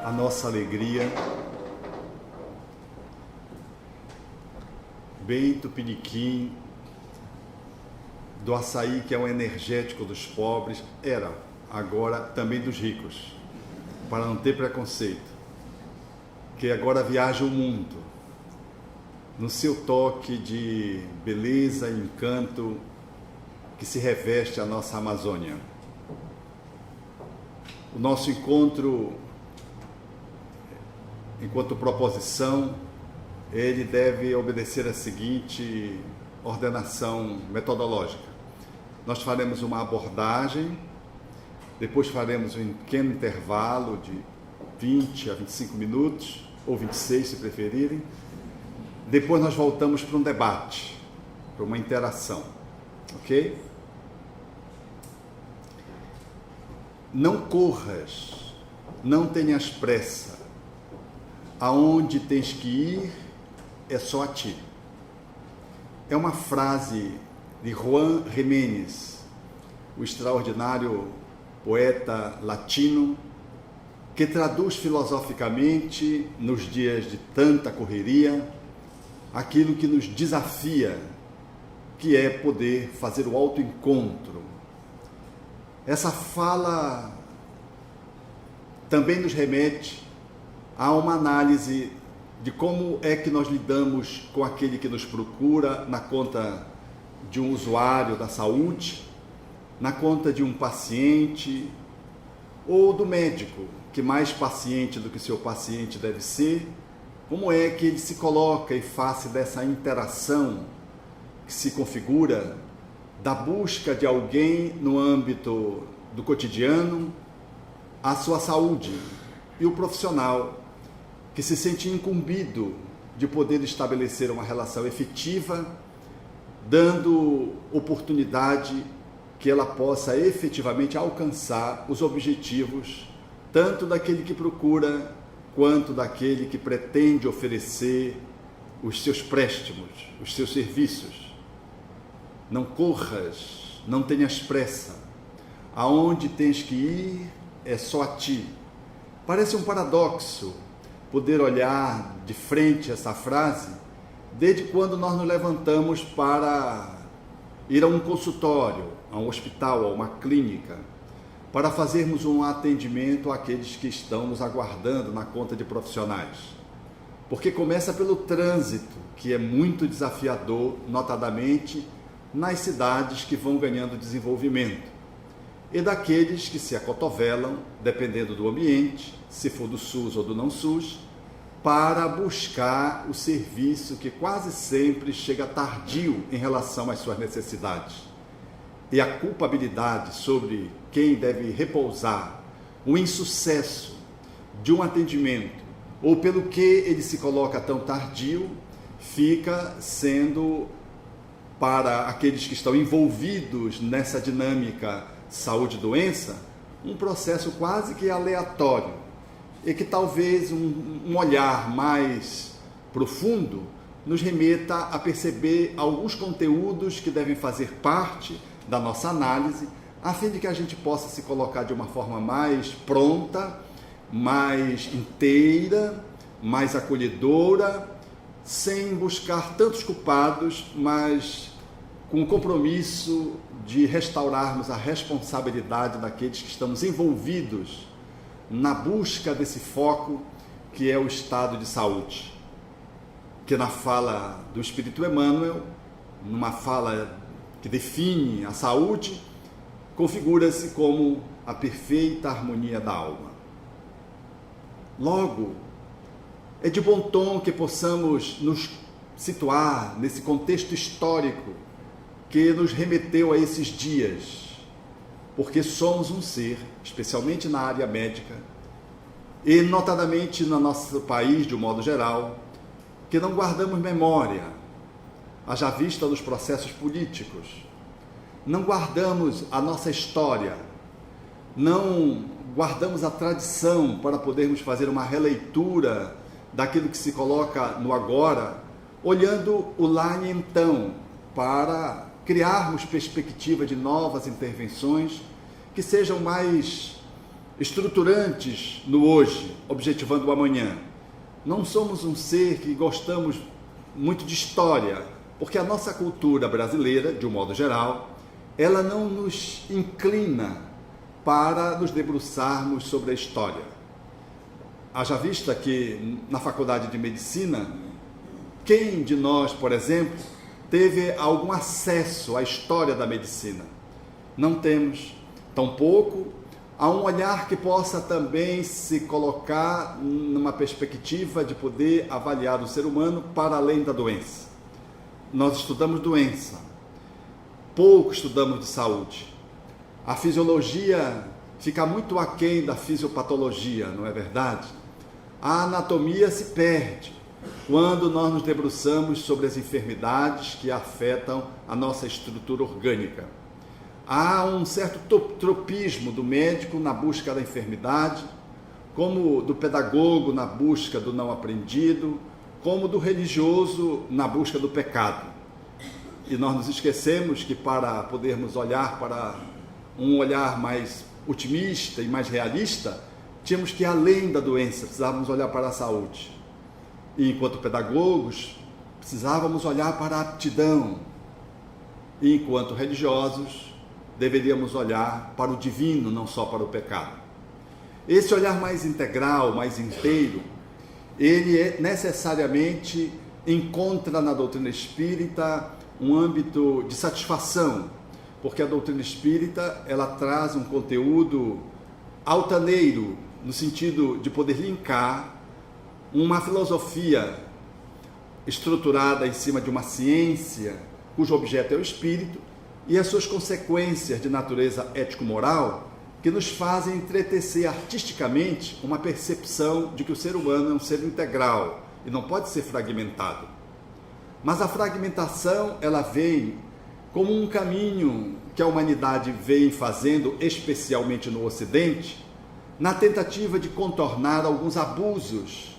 a nossa alegria, bem tupiniquim, do açaí, que é um energético dos pobres, era, agora também dos ricos, para não ter preconceito, que agora viaja o mundo, no seu toque de beleza e encanto que se reveste a nossa Amazônia. O nosso encontro, enquanto proposição, ele deve obedecer a seguinte ordenação metodológica. Nós faremos uma abordagem, depois faremos um pequeno intervalo de 20 a 25 minutos, ou 26 se preferirem. Depois nós voltamos para um debate, para uma interação, ok? Não corras, não tenhas pressa, aonde tens que ir é só a ti. É uma frase de Juan Jiménez, o extraordinário poeta latino, que traduz filosoficamente, nos dias de tanta correria, aquilo que nos desafia, que é poder fazer o autoencontro. Essa fala também nos remete a uma análise de como é que nós lidamos com aquele que nos procura na conta de um usuário da saúde, na conta de um paciente ou do médico, que mais paciente do que seu paciente deve ser. Como é que ele se coloca em face dessa interação que se configura da busca de alguém no âmbito do cotidiano, a sua saúde, e o profissional que se sente incumbido de poder estabelecer uma relação efetiva, dando oportunidade que ela possa efetivamente alcançar os objetivos, tanto daquele que procura, quanto daquele que pretende oferecer os seus préstimos, os seus serviços. Não corras, não tenhas pressa, aonde tens que ir é só a ti. Parece um paradoxo poder olhar de frente essa frase, desde quando nós nos levantamos para ir a um consultório, a um hospital, a uma clínica, para fazermos um atendimento àqueles que estão nos aguardando na conta de profissionais. Porque começa pelo trânsito, que é muito desafiador, notadamente nas cidades que vão ganhando desenvolvimento, e daqueles que se acotovelam, dependendo do ambiente, se for do SUS ou do não SUS, para buscar o serviço que quase sempre chega tardio em relação às suas necessidades. E a culpabilidade sobre quem deve repousar o insucesso de um atendimento, ou pelo que ele se coloca tão tardio, fica sendo, para aqueles que estão envolvidos nessa dinâmica saúde-doença, um processo quase que aleatório, e que talvez um olhar mais profundo nos remeta a perceber alguns conteúdos que devem fazer parte da nossa análise, a fim de que a gente possa se colocar de uma forma mais pronta, mais inteira, mais acolhedora, sem buscar tantos culpados, mas com o compromisso de restaurarmos a responsabilidade daqueles que estamos envolvidos na busca desse foco que é o estado de saúde, que na fala do Espírito Emmanuel, numa fala que define a saúde, configura-se como a perfeita harmonia da alma. Logo, é de bom tom que possamos nos situar nesse contexto histórico que nos remeteu a esses dias, porque somos um ser, especialmente na área médica, e notadamente no nosso país, de um modo geral, que não guardamos memória, haja vista dos processos políticos, não guardamos a nossa história, não guardamos a tradição para podermos fazer uma releitura daquilo que se coloca no agora, olhando o lá e então, para criarmos perspectiva de novas intervenções que sejam mais estruturantes no hoje, objetivando o amanhã. Não somos um ser que gostamos muito de história, porque a nossa cultura brasileira, de um modo geral, ela não nos inclina para nos debruçarmos sobre a história. Haja vista que na faculdade de medicina, quem de nós, por exemplo, teve algum acesso à história da medicina? Não temos. Tampouco há um olhar que possa também se colocar numa perspectiva de poder avaliar o ser humano para além da doença. Nós estudamos doença, pouco estudamos de saúde. A fisiologia fica muito aquém da fisiopatologia, não é verdade? A anatomia se perde quando nós nos debruçamos sobre as enfermidades que afetam a nossa estrutura orgânica. Há um certo tropismo do médico na busca da enfermidade, como do pedagogo na busca do não aprendido, como do religioso na busca do pecado. E nós nos esquecemos que para podermos olhar para um olhar mais otimista e mais realista, tínhamos que ir além da doença, precisávamos olhar para a saúde. E enquanto pedagogos, precisávamos olhar para a aptidão. E enquanto religiosos, deveríamos olhar para o divino, não só para o pecado. Esse olhar mais integral, mais inteiro, ele necessariamente encontra na doutrina espírita um âmbito de satisfação, porque a doutrina espírita ela traz um conteúdo altaneiro, no sentido de poder linkar uma filosofia estruturada em cima de uma ciência, cujo objeto é o espírito, e as suas consequências de natureza ético-moral, que nos fazem entretecer artisticamente uma percepção de que o ser humano é um ser integral e não pode ser fragmentado. Mas a fragmentação, ela vem como um caminho que a humanidade vem fazendo, especialmente no Ocidente, na tentativa de contornar alguns abusos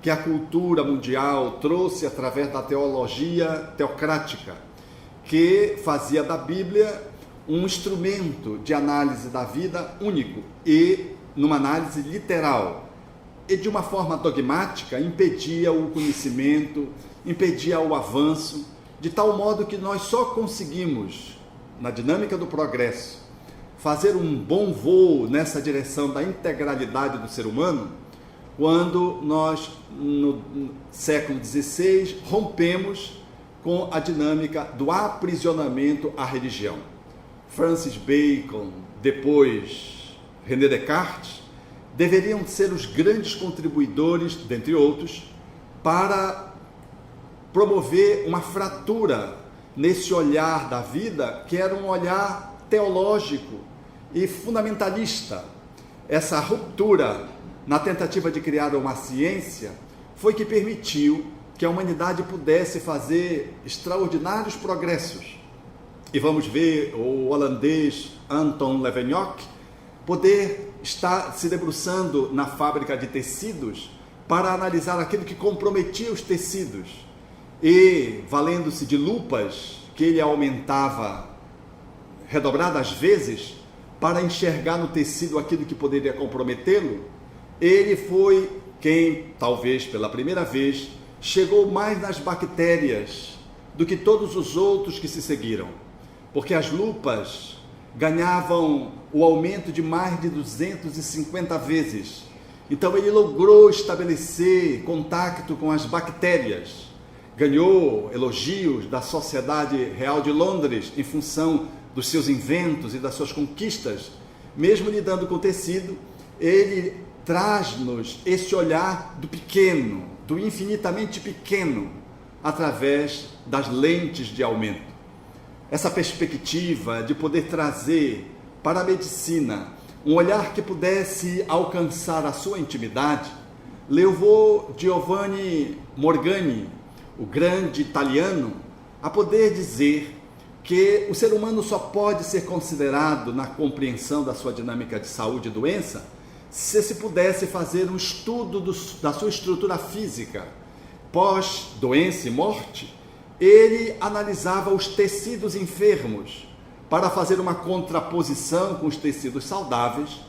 que a cultura mundial trouxe através da teologia teocrática, que fazia da Bíblia um instrumento de análise da vida único e, numa análise literal, e de uma forma dogmática, impedia o conhecimento, impedia o avanço, de tal modo que nós só conseguimos, na dinâmica do progresso, fazer um bom voo nessa direção da integralidade do ser humano, quando nós, no século XVI, rompemos com a dinâmica do aprisionamento à religião. Francis Bacon, depois René Descartes, deveriam ser os grandes contribuidores, dentre outros, para promover uma fratura nesse olhar da vida, que era um olhar teológico e fundamentalista. Essa ruptura na tentativa de criar uma ciência foi que permitiu que a humanidade pudesse fazer extraordinários progressos. E vamos ver o holandês Anton Leeuwenhoek poder estar se debruçando na fábrica de tecidos para analisar aquilo que comprometia os tecidos e, valendo-se de lupas que ele aumentava redobradas vezes para enxergar no tecido aquilo que poderia comprometê-lo, ele foi quem, talvez pela primeira vez, chegou mais nas bactérias do que todos os outros que se seguiram, porque as lupas ganhavam o aumento de mais de 250 vezes. Então ele logrou estabelecer contato com as bactérias, ganhou elogios da Sociedade Real de Londres em função dos seus inventos e das suas conquistas. Mesmo lidando com tecido, ele traz-nos esse olhar do pequeno, do infinitamente pequeno, através das lentes de aumento. Essa perspectiva de poder trazer para a medicina um olhar que pudesse alcançar a sua intimidade, levou Giovanni Morgani, o grande italiano, a poder dizer que o ser humano só pode ser considerado na compreensão da sua dinâmica de saúde e doença se pudesse fazer um estudo da sua estrutura física. Pós doença e morte, ele analisava os tecidos enfermos para fazer uma contraposição com os tecidos saudáveis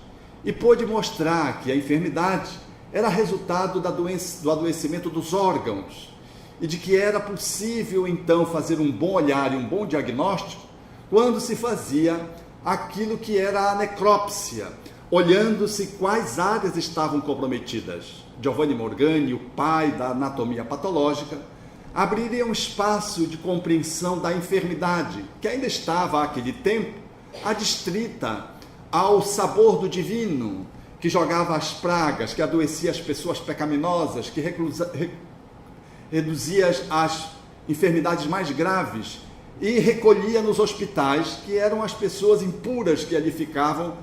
e pôde mostrar que a enfermidade era resultado do adoecimento dos órgãos e de que era possível então fazer um bom olhar e um bom diagnóstico quando se fazia aquilo que era a necrópsia, olhando-se quais áreas estavam comprometidas. Giovanni Morgani, o pai da anatomia patológica, abriria um espaço de compreensão da enfermidade, que ainda estava, àquele tempo, adstrita ao sabor do divino, que jogava as pragas, que adoecia as pessoas pecaminosas, que reduzia as enfermidades mais graves e recolhia nos hospitais, que eram as pessoas impuras que ali ficavam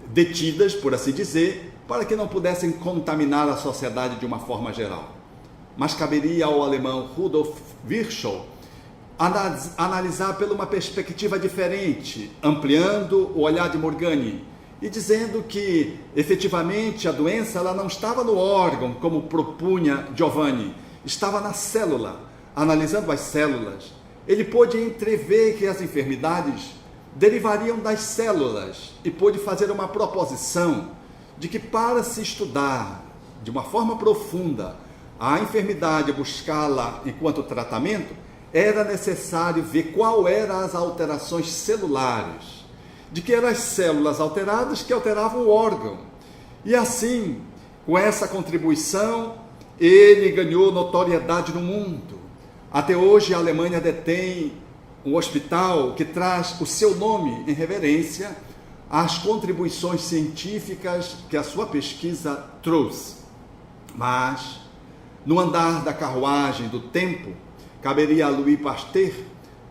detidas, por assim dizer, para que não pudessem contaminar a sociedade de uma forma geral. Mas caberia ao alemão Rudolf Virchow analisar por uma perspectiva diferente, ampliando o olhar de Morgani e dizendo que, efetivamente, a doença ela não estava no órgão, como propunha Giovanni, estava na célula. Analisando as células, ele pôde entrever que as enfermidades derivariam das células e pôde fazer uma proposição de que, para se estudar de uma forma profunda a enfermidade, buscá-la enquanto tratamento, era necessário ver qual eram as alterações celulares, de que eram as células alteradas que alteravam o órgão. E assim, com essa contribuição, ele ganhou notoriedade no mundo. Até hoje a Alemanha detém um hospital que traz o seu nome em reverência às contribuições científicas que a sua pesquisa trouxe. Mas, no andar da carruagem do tempo, caberia a Louis Pasteur,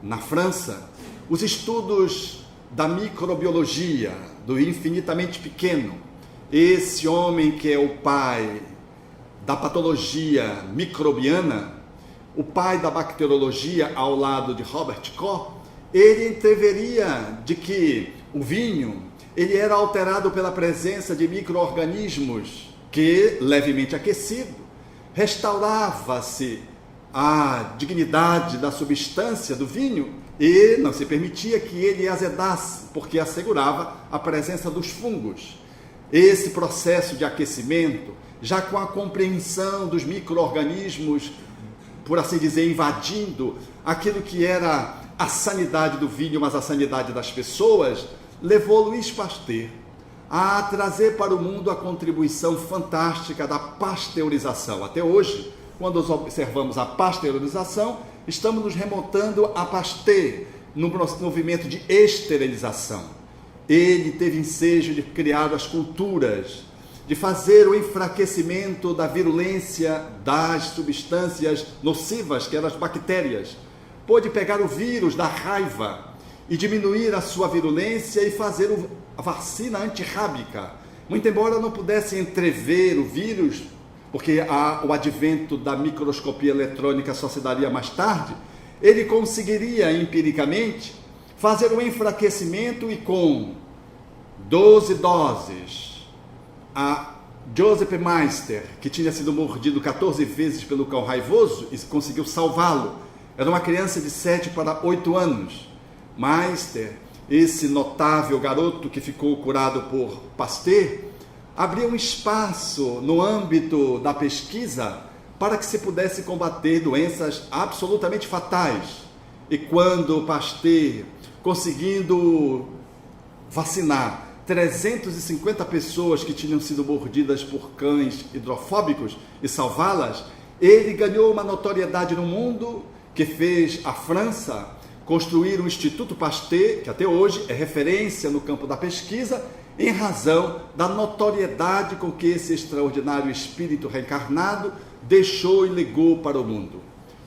na França, os estudos da microbiologia, do infinitamente pequeno. Esse homem que é o pai da patologia microbiana, o pai da bacteriologia ao lado de Robert Koch, ele entreveria de que o vinho ele era alterado pela presença de micro-organismos que, levemente aquecido, restaurava-se a dignidade da substância do vinho e não se permitia que ele azedasse, porque assegurava a presença dos fungos. Esse processo de aquecimento, já com a compreensão dos micro-organismos, por assim dizer, invadindo aquilo que era a sanidade do vinho, mas a sanidade das pessoas, levou Louis Pasteur a trazer para o mundo a contribuição fantástica da pasteurização. Até hoje, quando observamos a pasteurização, estamos nos remontando a Pasteur, no movimento de esterilização. Ele teve ensejo de criar as culturas, de fazer o enfraquecimento da virulência das substâncias nocivas, que eram as bactérias. Pôde pegar o vírus da raiva e diminuir a sua virulência e fazer a vacina antirrábica. Muito embora não pudesse entrever o vírus, porque o advento da microscopia eletrônica só se daria mais tarde, ele conseguiria empiricamente fazer o enfraquecimento e com 12 doses, a Joseph Meister, que tinha sido mordido 14 vezes pelo cão raivoso, e conseguiu salvá-lo. Era uma criança de 7 para 8 anos. Meister, esse notável garoto que ficou curado por Pasteur, abriu um espaço no âmbito da pesquisa para que se pudesse combater doenças absolutamente fatais. E quando Pasteur, conseguindo vacinar 350 pessoas que tinham sido mordidas por cães hidrofóbicos e salvá-las, ele ganhou uma notoriedade no mundo que fez a França construir o Instituto Pasteur, que até hoje é referência no campo da pesquisa, em razão da notoriedade com que esse extraordinário espírito reencarnado deixou e legou para o mundo.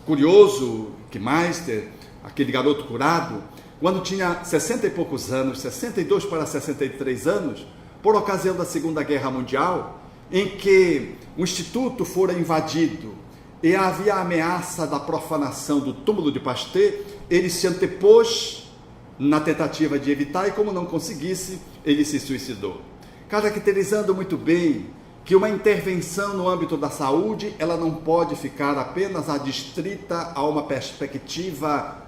Curioso que Meister, aquele garoto curado, quando tinha 60 e poucos anos, 62 para 63 anos, por ocasião da Segunda Guerra Mundial, em que o Instituto fora invadido e havia a ameaça da profanação do túmulo de Pasteur, ele se antepôs na tentativa de evitar e, como não conseguisse, ele se suicidou. Caracterizando muito bem que uma intervenção no âmbito da saúde, ela não pode ficar apenas adstrita a uma perspectiva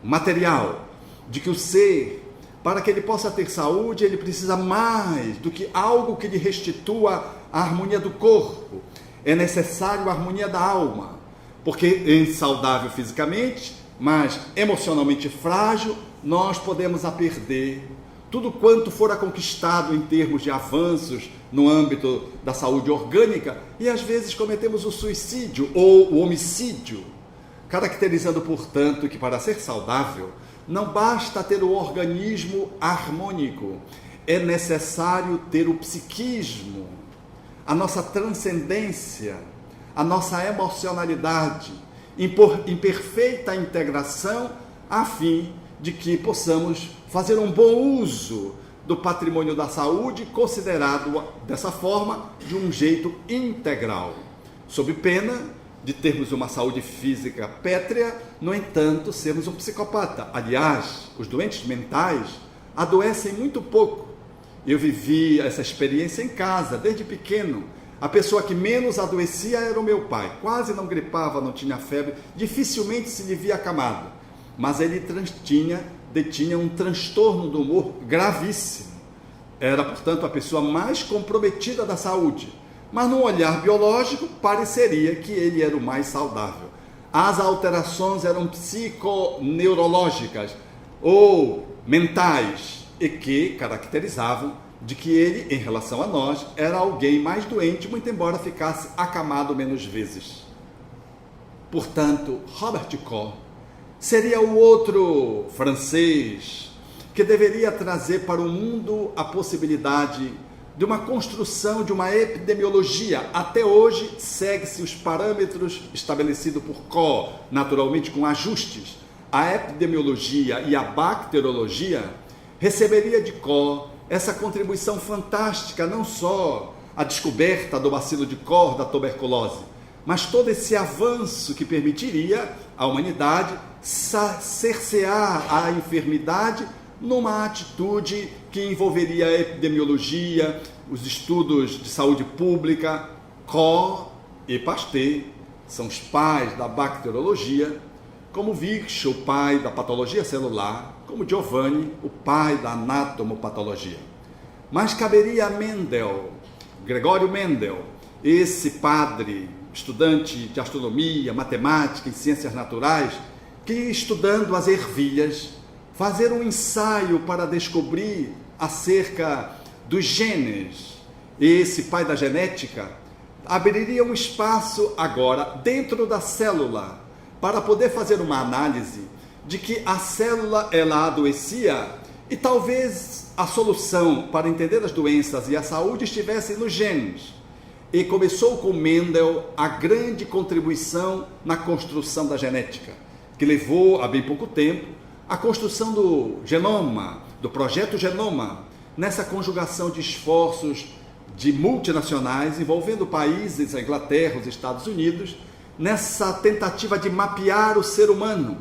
material, de que o ser, para que ele possa ter saúde, ele precisa mais do que algo que lhe restitua a harmonia do corpo. É necessário a harmonia da alma, porque é saudável fisicamente, mas emocionalmente frágil, nós podemos a perder tudo quanto fora conquistado em termos de avanços no âmbito da saúde orgânica, e às vezes cometemos o suicídio ou o homicídio, caracterizando, portanto, que para ser saudável não basta ter o organismo harmônico, é necessário ter o psiquismo, a nossa transcendência, a nossa emocionalidade em perfeita integração, a fim de que possamos fazer um bom uso do patrimônio da saúde, considerado dessa forma, de um jeito integral, sob pena de termos uma saúde física pétrea, no entanto, sermos um psicopata. Aliás, os doentes mentais adoecem muito pouco. Eu vivi essa experiência em casa, desde pequeno. A pessoa que menos adoecia era o meu pai. Quase não gripava, não tinha febre, dificilmente se lhe via acamado. Mas ele detinha um transtorno do humor gravíssimo. Era, portanto, a pessoa mais comprometida da saúde. Mas no olhar biológico, pareceria que ele era o mais saudável. As alterações eram psiconeurológicas ou mentais e que caracterizavam de que ele, em relação a nós, era alguém mais doente, muito embora ficasse acamado menos vezes. Portanto, Robert Koch seria o outro francês que deveria trazer para o mundo a possibilidade de uma construção de uma epidemiologia. Até hoje segue-se os parâmetros estabelecidos por Koch, naturalmente com ajustes. A epidemiologia e a bacteriologia receberia de Koch essa contribuição fantástica, não só a descoberta do bacilo de Koch, da tuberculose, mas todo esse avanço que permitiria à humanidade cercear a enfermidade numa atitude que envolveria a epidemiologia, os estudos de saúde pública. Koch e Pasteur são os pais da bacteriologia, como Virchow, o pai da patologia celular, como Giovanni, o pai da anatomopatologia. Mas caberia a Mendel, Gregório Mendel, esse padre, estudante de astronomia, matemática e ciências naturais, que estudando as ervilhas, fazer um ensaio para descobrir acerca dos genes. Esse pai da genética abriria um espaço agora dentro da célula para poder fazer uma análise de que a célula ela adoecia e talvez a solução para entender as doenças e a saúde estivesse nos genes. E começou com Mendel a grande contribuição na construção da genética, que levou a bem pouco tempo a construção do genoma, do projeto Genoma, nessa conjugação de esforços de multinacionais envolvendo países, a Inglaterra, os Estados Unidos, nessa tentativa de mapear o ser humano,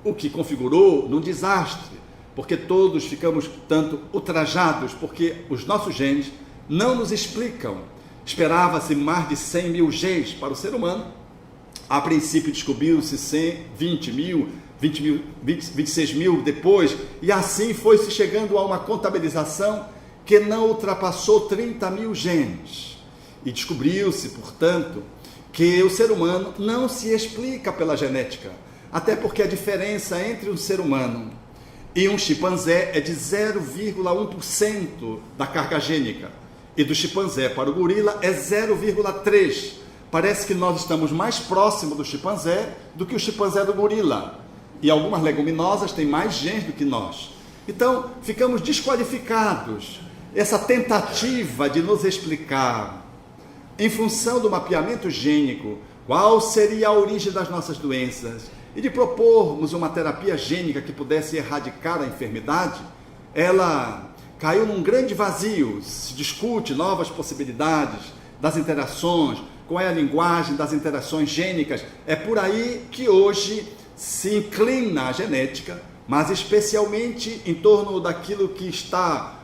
o que configurou num desastre, porque todos ficamos tanto ultrajados, porque os nossos genes não nos explicam. Esperava-se mais de 100 mil genes para o ser humano. A princípio descobriu-se 20 mil, 26 mil depois, e assim foi-se chegando a uma contabilização que não ultrapassou 30 mil genes. E descobriu-se, portanto, que o ser humano não se explica pela genética, até porque a diferença entre um ser humano e um chimpanzé é de 0,1% da carga gênica, e do chimpanzé para o gorila é 0,3%. Parece que nós estamos mais próximos do chimpanzé do que o chimpanzé do gorila. E algumas leguminosas têm mais genes do que nós. Então, ficamos desqualificados. Essa tentativa de nos explicar, em função do mapeamento gênico, qual seria a origem das nossas doenças, e de propormos uma terapia gênica que pudesse erradicar a enfermidade, ela caiu num grande vazio. Se discute novas possibilidades das interações, qual é a linguagem das interações gênicas. É por aí que hoje se inclina a genética, mas especialmente em torno daquilo que está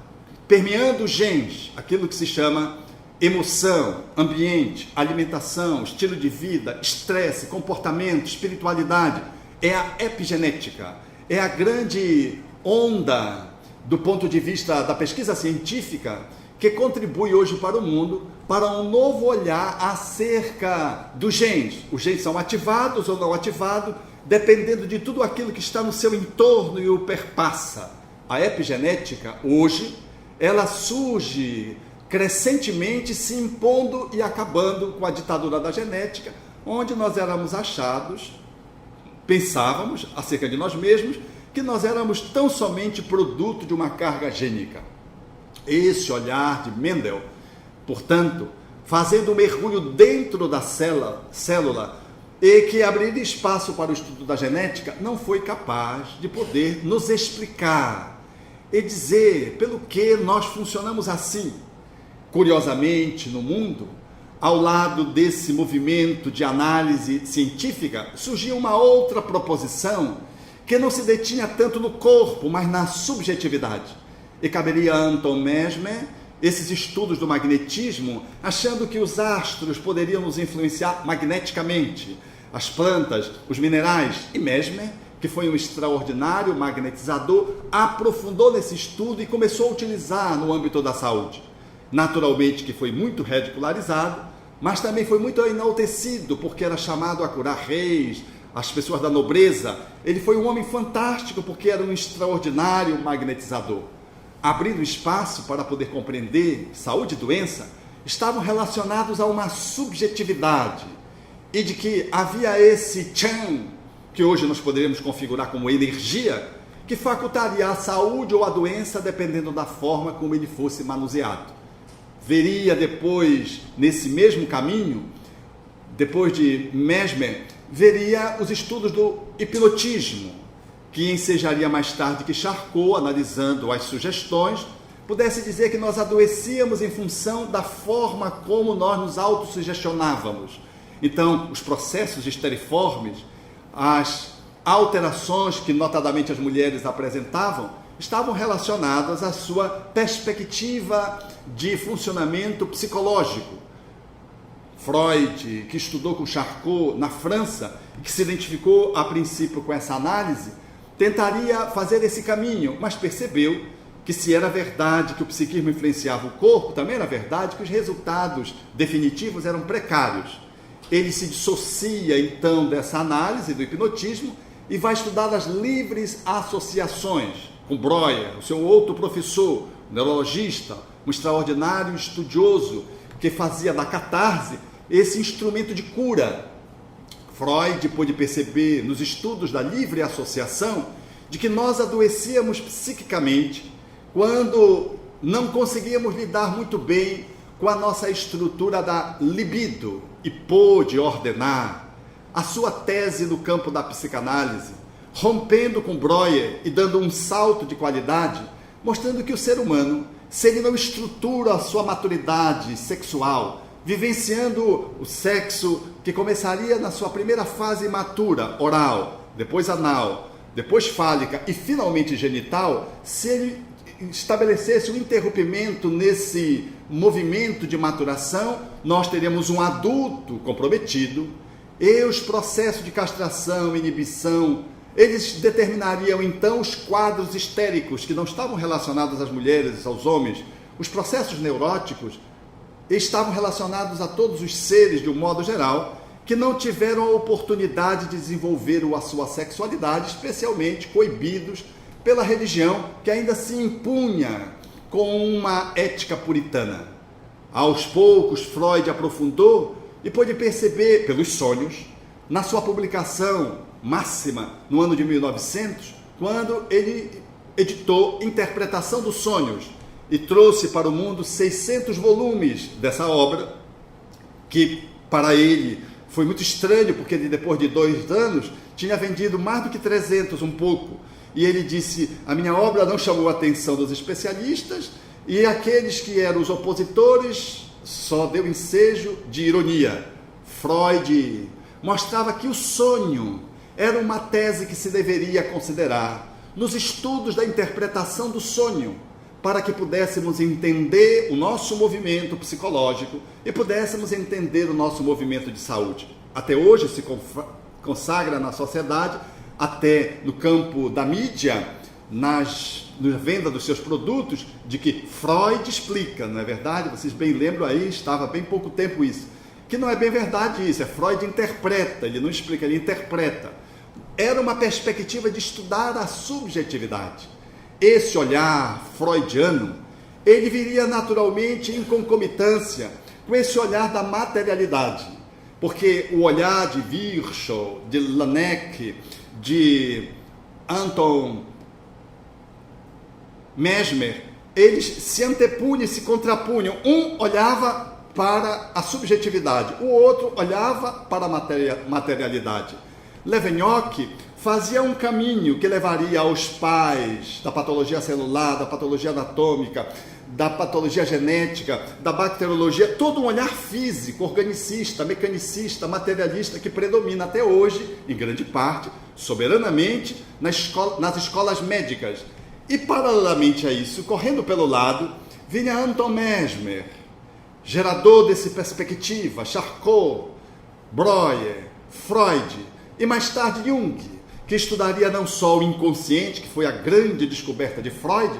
permeando os genes, aquilo que se chama emoção, ambiente, alimentação, estilo de vida, estresse, comportamento, espiritualidade. É a epigenética, é a grande onda do ponto de vista da pesquisa científica, que contribui hoje para o mundo, para um novo olhar acerca dos genes. Os genes são ativados ou não ativados, dependendo de tudo aquilo que está no seu entorno e o perpassa. A epigenética, hoje, ela surge crescentemente, se impondo e acabando com a ditadura da genética, onde nós éramos achados, pensávamos acerca de nós mesmos, que nós éramos tão somente produto de uma carga gênica. Esse olhar de Mendel, portanto, fazendo um mergulho dentro da célula e que abriria espaço para o estudo da genética, não foi capaz de poder nos explicar e dizer pelo que nós funcionamos assim. Curiosamente, no mundo, ao lado desse movimento de análise científica, surgia uma outra proposição que não se detinha tanto no corpo, mas na subjetividade. E caberia a Anton Mesmer esses estudos do magnetismo, achando que os astros poderiam nos influenciar magneticamente, as plantas, os minerais. E Mesmer, que foi um extraordinário magnetizador, aprofundou nesse estudo e começou a utilizar no âmbito da saúde. Naturalmente que foi muito ridicularizado, mas também foi muito enaltecido, porque era chamado a curar reis, as pessoas da nobreza. Ele foi um homem fantástico, porque era um extraordinário magnetizador. Abrindo espaço para poder compreender que saúde e doença estavam relacionados a uma subjetividade, e de que havia esse Chan, que hoje nós poderíamos configurar como energia, que facultaria a saúde ou a doença dependendo da forma como ele fosse manuseado. Veria depois, nesse mesmo caminho, depois de Mesmer, veria os estudos do hipnotismo, que ensejaria mais tarde que Charcot, analisando as sugestões, pudesse dizer que nós adoecíamos em função da forma como nós nos autossugestionávamos. Então, os processos esteriformes, as alterações que notadamente as mulheres apresentavam, estavam relacionadas à sua perspectiva de funcionamento psicológico. Freud, que estudou com Charcot na França, que se identificou a princípio com essa análise, tentaria fazer esse caminho, mas percebeu que se era verdade que o psiquismo influenciava o corpo, também era verdade que os resultados definitivos eram precários. Ele se dissocia então dessa análise do hipnotismo e vai estudar as livres associações, com Breuer, o seu outro professor, um neurologista, um extraordinário estudioso, que fazia da catarse esse instrumento de cura. Freud pôde perceber nos estudos da livre associação de que nós adoecíamos psiquicamente quando não conseguíamos lidar muito bem com a nossa estrutura da libido, e pôde ordenar a sua tese no campo da psicanálise, rompendo com Breuer e dando um salto de qualidade, mostrando que o ser humano, se ele não estrutura a sua maturidade sexual, vivenciando o sexo que começaria na sua primeira fase imatura, oral, depois anal, depois fálica e finalmente genital, se ele estabelecesse um interrompimento nesse movimento de maturação, nós teríamos um adulto comprometido, e os processos de castração, inibição, eles determinariam então os quadros histéricos que não estavam relacionados às mulheres, aos homens. Os processos neuróticos estavam relacionados a todos os seres de um modo geral, que não tiveram a oportunidade de desenvolver a sua sexualidade, especialmente coibidos pela religião, que ainda se impunha com uma ética puritana. Aos poucos, Freud aprofundou e pôde perceber, pelos sonhos, na sua publicação máxima, no ano de 1900, quando ele editou Interpretação dos Sonhos e trouxe para o mundo 600 volumes dessa obra, que para ele foi muito estranho, porque ele, depois de 2 anos, tinha vendido mais do que 300, um pouco. E ele disse: a minha obra não chamou a atenção dos especialistas, e aqueles que eram os opositores só deu ensejo de ironia. Freud mostrava que o sonho era uma tese que se deveria considerar nos estudos da interpretação do sonho, para que pudéssemos entender o nosso movimento psicológico e pudéssemos entender o nosso movimento de saúde. Até hoje se consagra na sociedade, até no campo da mídia, na venda dos seus produtos, de que Freud explica, não é verdade? Vocês bem lembram aí, estava há bem pouco tempo isso, que não é bem verdade isso, Freud interpreta, ele não explica, ele interpreta. Era uma perspectiva de estudar a subjetividade. Esse olhar freudiano, ele viria naturalmente em concomitância com esse olhar da materialidade, porque o olhar de Virchow, de Laennec, de Anton Mesmer, eles se antepunham, se contrapunham. Um olhava para a subjetividade, o outro olhava para a materialidade. Levenhoque fazia um caminho que levaria aos pais da patologia celular, da patologia anatômica, da patologia genética, da bacteriologia, todo um olhar físico, organicista, mecanicista, materialista, que predomina até hoje, em grande parte, soberanamente, nas escolas médicas. E, paralelamente a isso, correndo pelo lado, vinha Anton Mesmer, gerador dessa perspectiva, Charcot, Breuer, Freud, e mais tarde Jung, que estudaria não só o inconsciente, que foi a grande descoberta de Freud,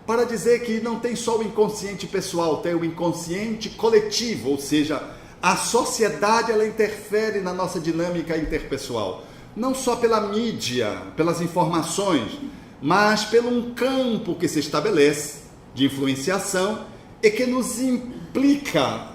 para dizer que não tem só o inconsciente pessoal, tem o inconsciente coletivo, ou seja, a sociedade ela interfere na nossa dinâmica interpessoal, não só pela mídia, pelas informações, mas pelo um campo que se estabelece de influenciação e que nos implica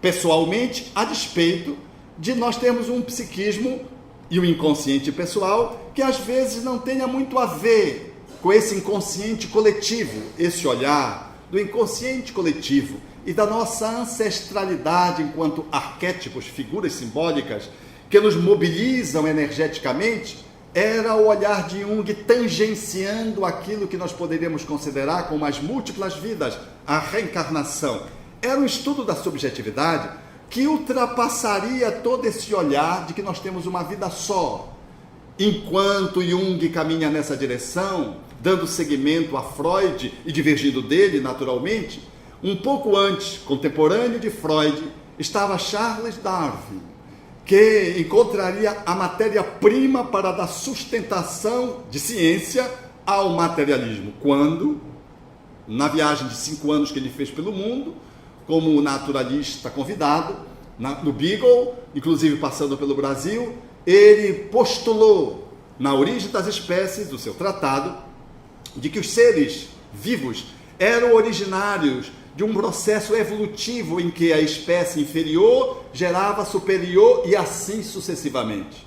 pessoalmente a despeito de nós termos um psiquismo e um inconsciente pessoal que às vezes não tenha muito a ver com esse inconsciente coletivo, esse olhar do inconsciente coletivo e da nossa ancestralidade enquanto arquétipos, figuras simbólicas que nos mobilizam energeticamente. Era o olhar de Jung tangenciando aquilo que nós poderíamos considerar como as múltiplas vidas, a reencarnação. Era um estudo da subjetividade que ultrapassaria todo esse olhar de que nós temos uma vida só. Enquanto Jung caminha nessa direção, dando seguimento a Freud e divergindo dele naturalmente, um pouco antes, contemporâneo de Freud, estava Charles Darwin, que encontraria a matéria-prima para dar sustentação de ciência ao materialismo. Quando, na viagem de 5 anos que ele fez pelo mundo, como naturalista convidado, no Beagle, inclusive passando pelo Brasil, ele postulou, na origem das espécies, do seu tratado, de que os seres vivos eram originários de um processo evolutivo em que a espécie inferior gerava superior e assim sucessivamente.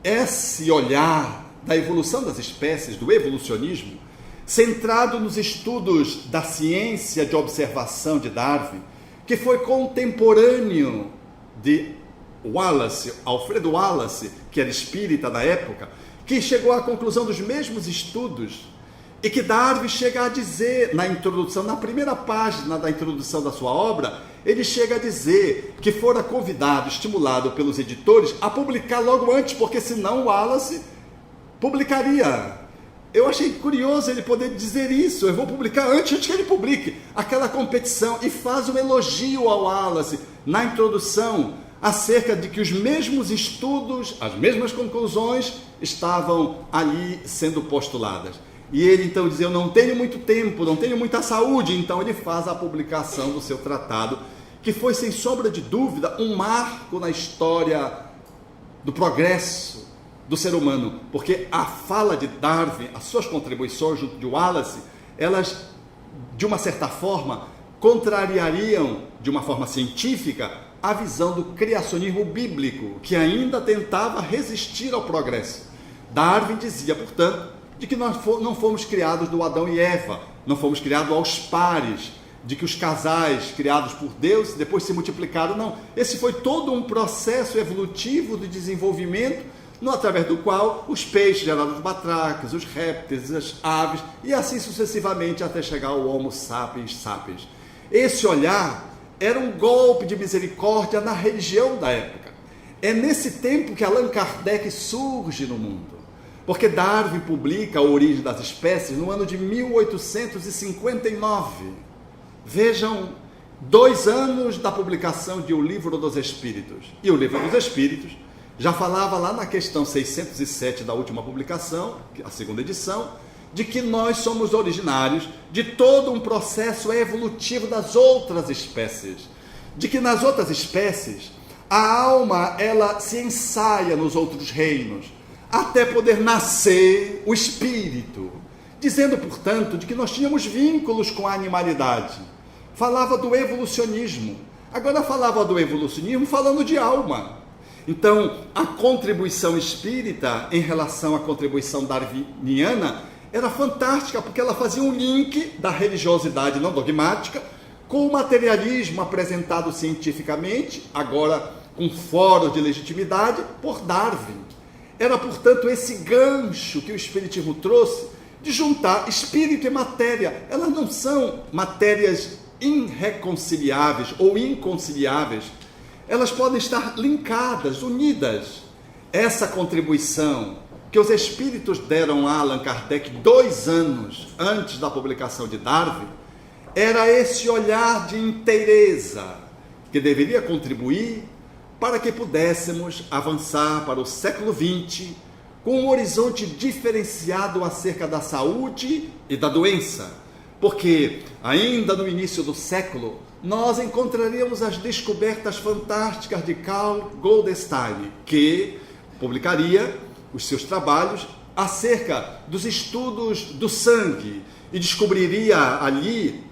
Esse olhar da evolução das espécies, do evolucionismo, centrado nos estudos da ciência de observação de Darwin, que foi contemporâneo de Wallace, Alfredo Wallace, que era espírita da época, que chegou à conclusão dos mesmos estudos. E que Darwin chega a dizer na introdução, na primeira página da introdução da sua obra, ele chega a dizer que fora convidado, estimulado pelos editores a publicar logo antes, porque senão Wallace publicaria. Eu achei curioso ele poder dizer isso, eu vou publicar antes que ele publique. Aquela competição, e faz um elogio ao Wallace na introdução, acerca de que os mesmos estudos, as mesmas conclusões estavam ali sendo postuladas. E ele então diz, eu não tenho muito tempo, não tenho muita saúde, então ele faz a publicação do seu tratado, que foi sem sombra de dúvida um marco na história do progresso do ser humano, porque a fala de Darwin, as suas contribuições junto de Wallace, elas de uma certa forma contrariariam de uma forma científica a visão do criacionismo bíblico, que ainda tentava resistir ao progresso. Darwin dizia, portanto, de que nós não fomos criados do Adão e Eva, não fomos criados aos pares, de que os casais criados por Deus depois se multiplicaram, não. Esse foi todo um processo evolutivo de desenvolvimento, através do qual os peixes geraram os batracos, os répteis, as aves, e assim sucessivamente até chegar ao Homo sapiens sapiens. Esse olhar era um golpe de misericórdia na religião da época. É nesse tempo que Allan Kardec surge no mundo. Porque Darwin publica A Origem das Espécies no ano de 1859. Vejam, 2 anos da publicação de O Livro dos Espíritos. E O Livro dos Espíritos já falava lá na questão 607 da última publicação, a segunda edição, de que nós somos originários de todo um processo evolutivo das outras espécies, de que nas outras espécies a alma ela se ensaia nos outros reinos até poder nascer o espírito, dizendo, portanto, de que nós tínhamos vínculos com a animalidade. Falava do evolucionismo. Agora falava do evolucionismo falando de alma. Então, a contribuição espírita em relação à contribuição darwiniana era fantástica, porque ela fazia um link da religiosidade não dogmática com o materialismo apresentado cientificamente, agora com foro de legitimidade, por Darwin. Era, portanto, esse gancho que o Espiritismo trouxe de juntar espírito e matéria. Elas não são matérias irreconciliáveis ou inconciliáveis. Elas podem estar linkadas, unidas. Essa contribuição que os espíritos deram a Allan Kardec 2 anos antes da publicação de Darwin, era esse olhar de inteireza que deveria contribuir para que pudéssemos avançar para o século XX com um horizonte diferenciado acerca da saúde e da doença. Porque ainda no início do século, nós encontraríamos as descobertas fantásticas de Carl Goldstein, que publicaria os seus trabalhos acerca dos estudos do sangue e descobriria ali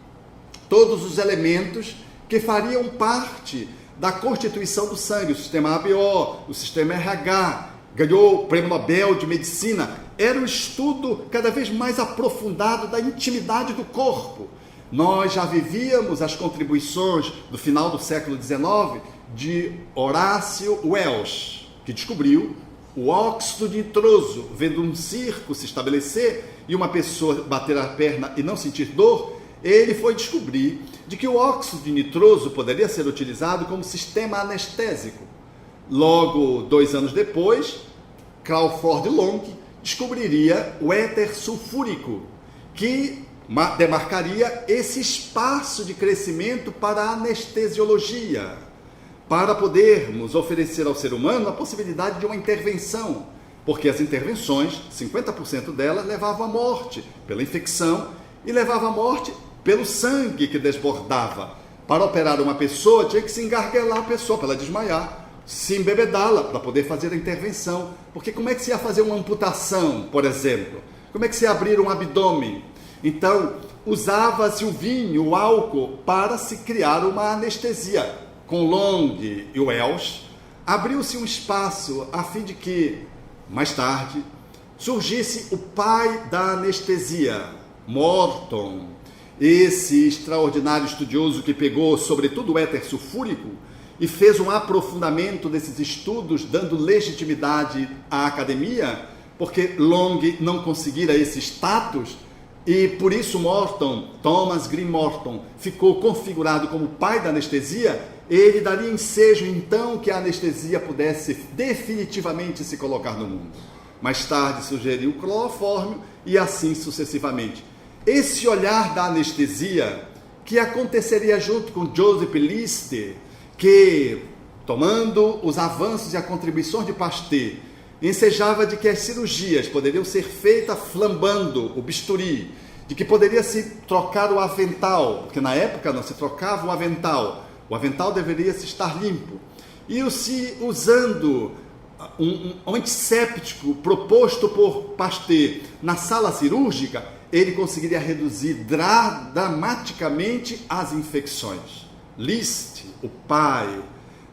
todos os elementos que fariam parte da constituição do sangue, o sistema ABO, o sistema RH, ganhou o Prêmio Nobel de Medicina. Era um estudo cada vez mais aprofundado da intimidade do corpo. Nós já vivíamos as contribuições do final do século XIX de Horácio Wells, que descobriu o óxido nitroso. Vendo um circo se estabelecer e uma pessoa bater a perna e não sentir dor, ele foi descobrir de que o óxido nitroso poderia ser utilizado como sistema anestésico. Logo, 2 anos depois, Crawford Long descobriria o éter sulfúrico, que demarcaria esse espaço de crescimento para a anestesiologia, para podermos oferecer ao ser humano a possibilidade de uma intervenção, porque as intervenções, 50% delas, levavam à morte pela infecção e levavam à morte pelo sangue que desbordava. Para operar uma pessoa, tinha que se engarguelar a pessoa para ela desmaiar, se embebedá-la para poder fazer a intervenção. Porque como é que se ia fazer uma amputação, por exemplo? Como é que se ia abrir um abdômen? Então, usava-se o vinho, o álcool, para se criar uma anestesia. Com Long e Wells, abriu-se um espaço a fim de que, mais tarde, surgisse o pai da anestesia, Morton, esse extraordinário estudioso que pegou, sobretudo, o éter sulfúrico e fez um aprofundamento desses estudos, dando legitimidade à academia, porque Long não conseguira esse status, e por isso Morton, Thomas Green Morton, ficou configurado como pai da anestesia. Ele daria ensejo, então, que a anestesia pudesse definitivamente se colocar no mundo. Mais tarde sugeriu o clorofórmio e assim sucessivamente. Esse olhar da anestesia, que aconteceria junto com Joseph Lister, que, tomando os avanços e a contribuição de Pasteur, ensejava de que as cirurgias poderiam ser feitas flambando o bisturi, de que poderia se trocar o avental, porque na época não se trocava o avental deveria se estar limpo, e se usando um antisséptico proposto por Pasteur na sala cirúrgica, ele conseguiria reduzir dramaticamente as infecções. List, o pai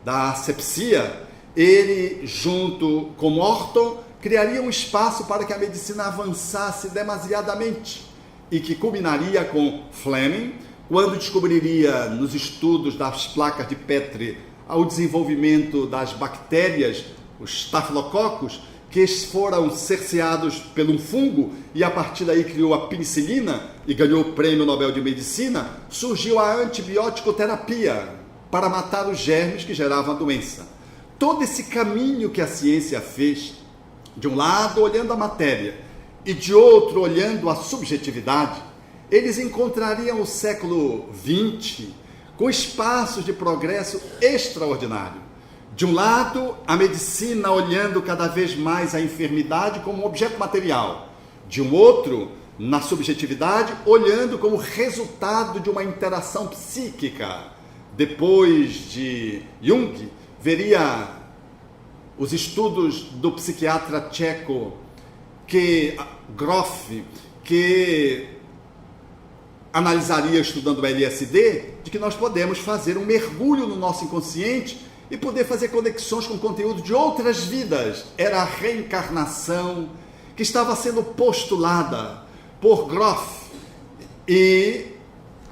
da asepsia, ele, junto com Morton, criaria um espaço para que a medicina avançasse demasiadamente e que culminaria com Fleming, quando descobriria nos estudos das placas de Petri o desenvolvimento das bactérias, os estafilococos, que foram cerceados por um fungo e a partir daí criou a penicilina e ganhou o Prêmio Nobel de Medicina. Surgiu a antibiótico-terapia para matar os germes que geravam a doença. Todo esse caminho que a ciência fez, de um lado olhando a matéria e de outro olhando a subjetividade, eles encontrariam o século XX com espaços de progresso extraordinário. De um lado, a medicina olhando cada vez mais a enfermidade como um objeto material. De um outro, na subjetividade, olhando como resultado de uma interação psíquica. Depois de Jung, veria os estudos do psiquiatra tcheco Grof, que analisaria, estudando o LSD, de que nós podemos fazer um mergulho no nosso inconsciente e poder fazer conexões com o conteúdo de outras vidas. Era a reencarnação que estava sendo postulada por Grof. E,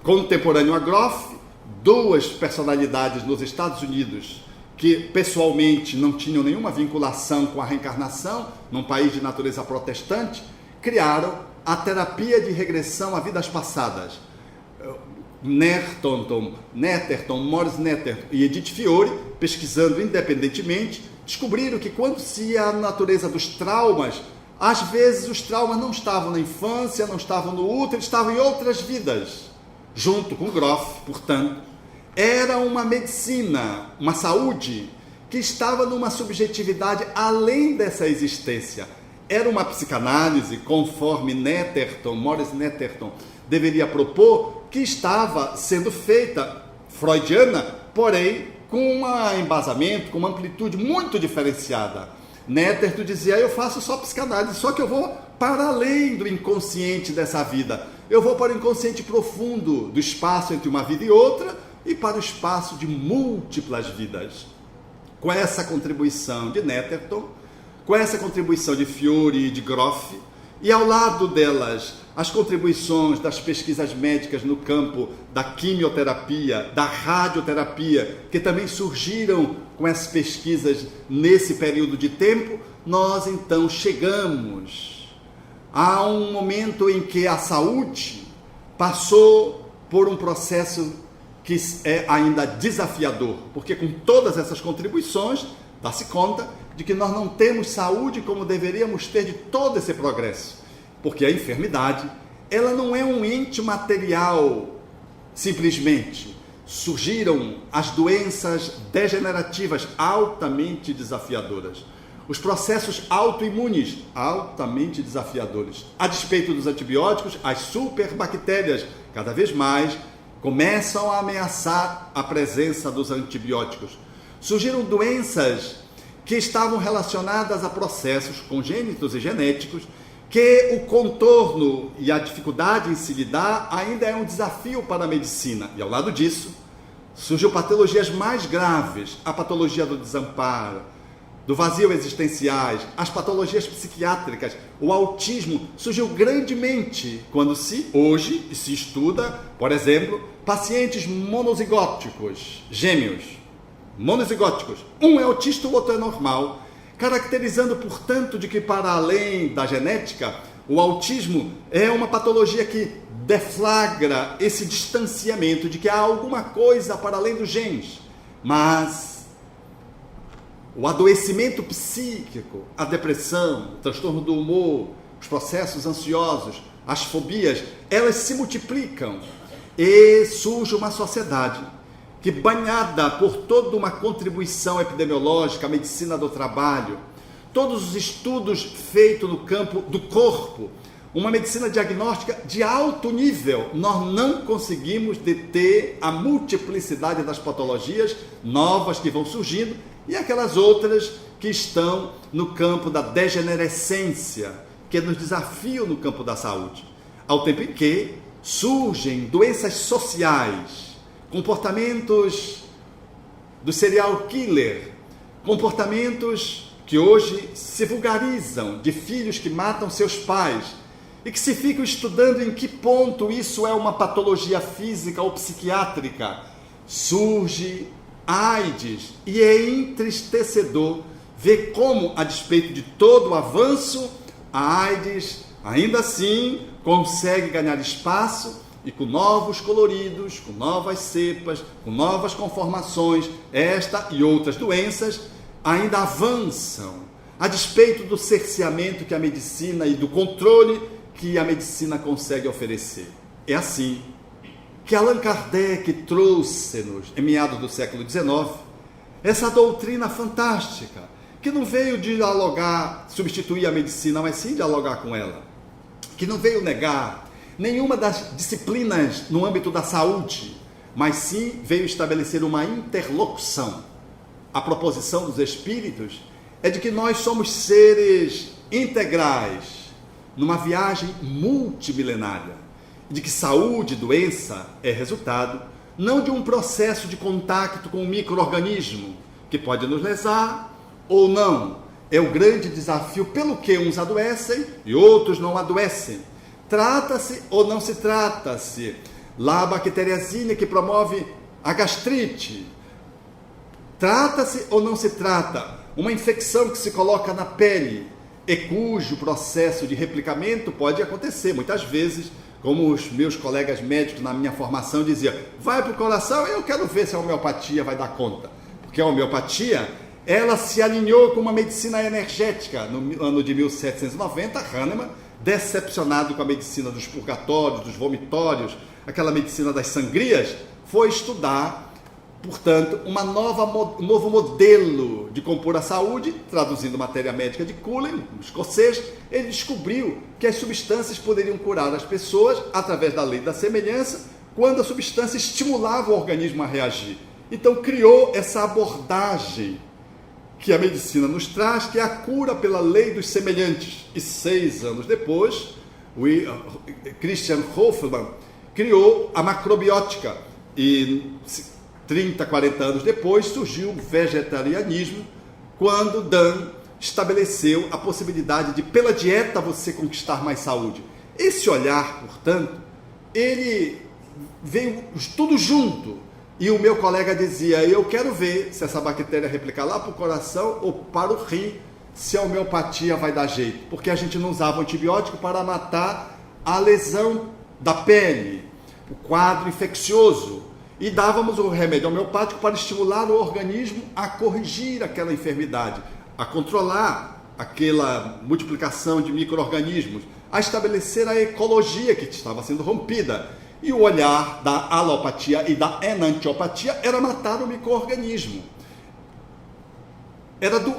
contemporâneo a Grof, duas personalidades nos Estados Unidos que pessoalmente não tinham nenhuma vinculação com a reencarnação, num país de natureza protestante, criaram a terapia de regressão a vidas passadas. Netterton, Morris Netterton e Edith Fiore, pesquisando independentemente, descobriram que quando se ia à natureza dos traumas, às vezes os traumas não estavam na infância, não estavam no útero, estavam em outras vidas. Junto com Grof, portanto, era uma medicina, uma saúde que estava numa subjetividade além dessa existência. Era uma psicanálise, conforme Morris Netterton deveria propor, que estava sendo feita freudiana, porém com um embasamento, com uma amplitude muito diferenciada. Netterton dizia: eu faço só psicanálise, só que eu vou para além do inconsciente dessa vida. Eu vou para o inconsciente profundo do espaço entre uma vida e outra e para o espaço de múltiplas vidas. Com essa contribuição de Netterton, com essa contribuição de Fiore e de Grof, e ao lado delas as contribuições das pesquisas médicas no campo da quimioterapia, da radioterapia, que também surgiram com essas pesquisas nesse período de tempo, nós então chegamos a um momento em que a saúde passou por um processo que é ainda desafiador, porque com todas essas contribuições, dá-se conta de que nós não temos saúde como deveríamos ter de todo esse progresso, porque a enfermidade, ela não é um ente material simplesmente. Surgiram as doenças degenerativas altamente desafiadoras, os processos autoimunes altamente desafiadores. A despeito dos antibióticos, as superbactérias cada vez mais começam a ameaçar a presença dos antibióticos. Surgiram doenças que estavam relacionadas a processos congênitos e genéticos, que o contorno e a dificuldade em se lidar ainda é um desafio para a medicina. E ao lado disso, surgiu patologias mais graves, a patologia do desamparo, do vazio existenciais, as patologias psiquiátricas, o autismo surgiu grandemente quando hoje se estuda, por exemplo, pacientes monozigóticos, gêmeos, monozigóticos, um é autista, o outro é normal, caracterizando, portanto, de que para além da genética, o autismo é uma patologia que deflagra esse distanciamento de que há alguma coisa para além dos genes, mas o adoecimento psíquico, a depressão, o transtorno do humor, os processos ansiosos, as fobias, elas se multiplicam e surge uma sociedade que, banhada por toda uma contribuição epidemiológica, a medicina do trabalho, todos os estudos feitos no campo do corpo, uma medicina diagnóstica de alto nível, nós não conseguimos deter a multiplicidade das patologias novas que vão surgindo e aquelas outras que estão no campo da degenerescência, que nos desafiam no campo da saúde. Ao tempo em que surgem doenças sociais, comportamentos do serial killer, comportamentos que hoje se vulgarizam, de filhos que matam seus pais, e que se ficam estudando em que ponto isso é uma patologia física ou psiquiátrica. Surge a AIDS, e é entristecedor ver como, a despeito de todo o avanço, a AIDS ainda assim consegue ganhar espaço e com novos coloridos, com novas cepas, com novas conformações, esta e outras doenças ainda avançam, a despeito do cerceamento que a medicina e do controle que a medicina consegue oferecer. É assim que Allan Kardec trouxe-nos, em meados do século XIX, essa doutrina fantástica, que não veio dialogar, substituir a medicina, mas sim dialogar com ela. que não veio negar nenhuma das disciplinas no âmbito da saúde, mas sim veio estabelecer uma interlocução. A proposição dos espíritos é de que nós somos seres integrais numa viagem multimilenária, de que saúde e doença é resultado não de um processo de contato com um micro-organismo que pode nos lesar ou não. É o grande desafio pelo que uns adoecem e outros não adoecem. Trata-se ou não se trata-se lá a bacteriazinha que promove a gastrite. Trata-se ou não se trata uma infecção que se coloca na pele e cujo processo de replicamento pode acontecer muitas vezes, como os meus colegas médicos na minha formação diziam, vai para o coração, eu quero ver se a homeopatia vai dar conta. Porque a homeopatia, ela se alinhou com uma medicina energética. No ano de 1790, Hahnemann, decepcionado com a medicina dos purgatórios, dos vomitórios, aquela medicina das sangrias, foi estudar, portanto, um novo modelo de compor a saúde, traduzindo matéria médica de Cullen, um escocês. Ele descobriu que as substâncias poderiam curar as pessoas através da lei da semelhança, quando a substância estimulava o organismo a reagir. Então criou essa abordagem que a medicina nos traz, que é a cura pela lei dos semelhantes. E 6 anos depois, Christian Hofmann criou a macrobiótica. E 30, 40 anos depois surgiu o vegetarianismo, quando Dan estabeleceu a possibilidade de, pela dieta, você conquistar mais saúde. Esse olhar, portanto, ele veio tudo junto. E o meu colega dizia, eu quero ver se essa bactéria replicar lá para o coração ou para o rim, se a homeopatia vai dar jeito. Porque a gente não usava antibiótico para matar a lesão da pele, o quadro infeccioso. E dávamos o remédio homeopático para estimular o organismo a corrigir aquela enfermidade, a controlar aquela multiplicação de micro-organismos, a estabelecer a ecologia que estava sendo rompida. E o olhar da alopatia e da enantiopatia era matar o micro-organismo. Era do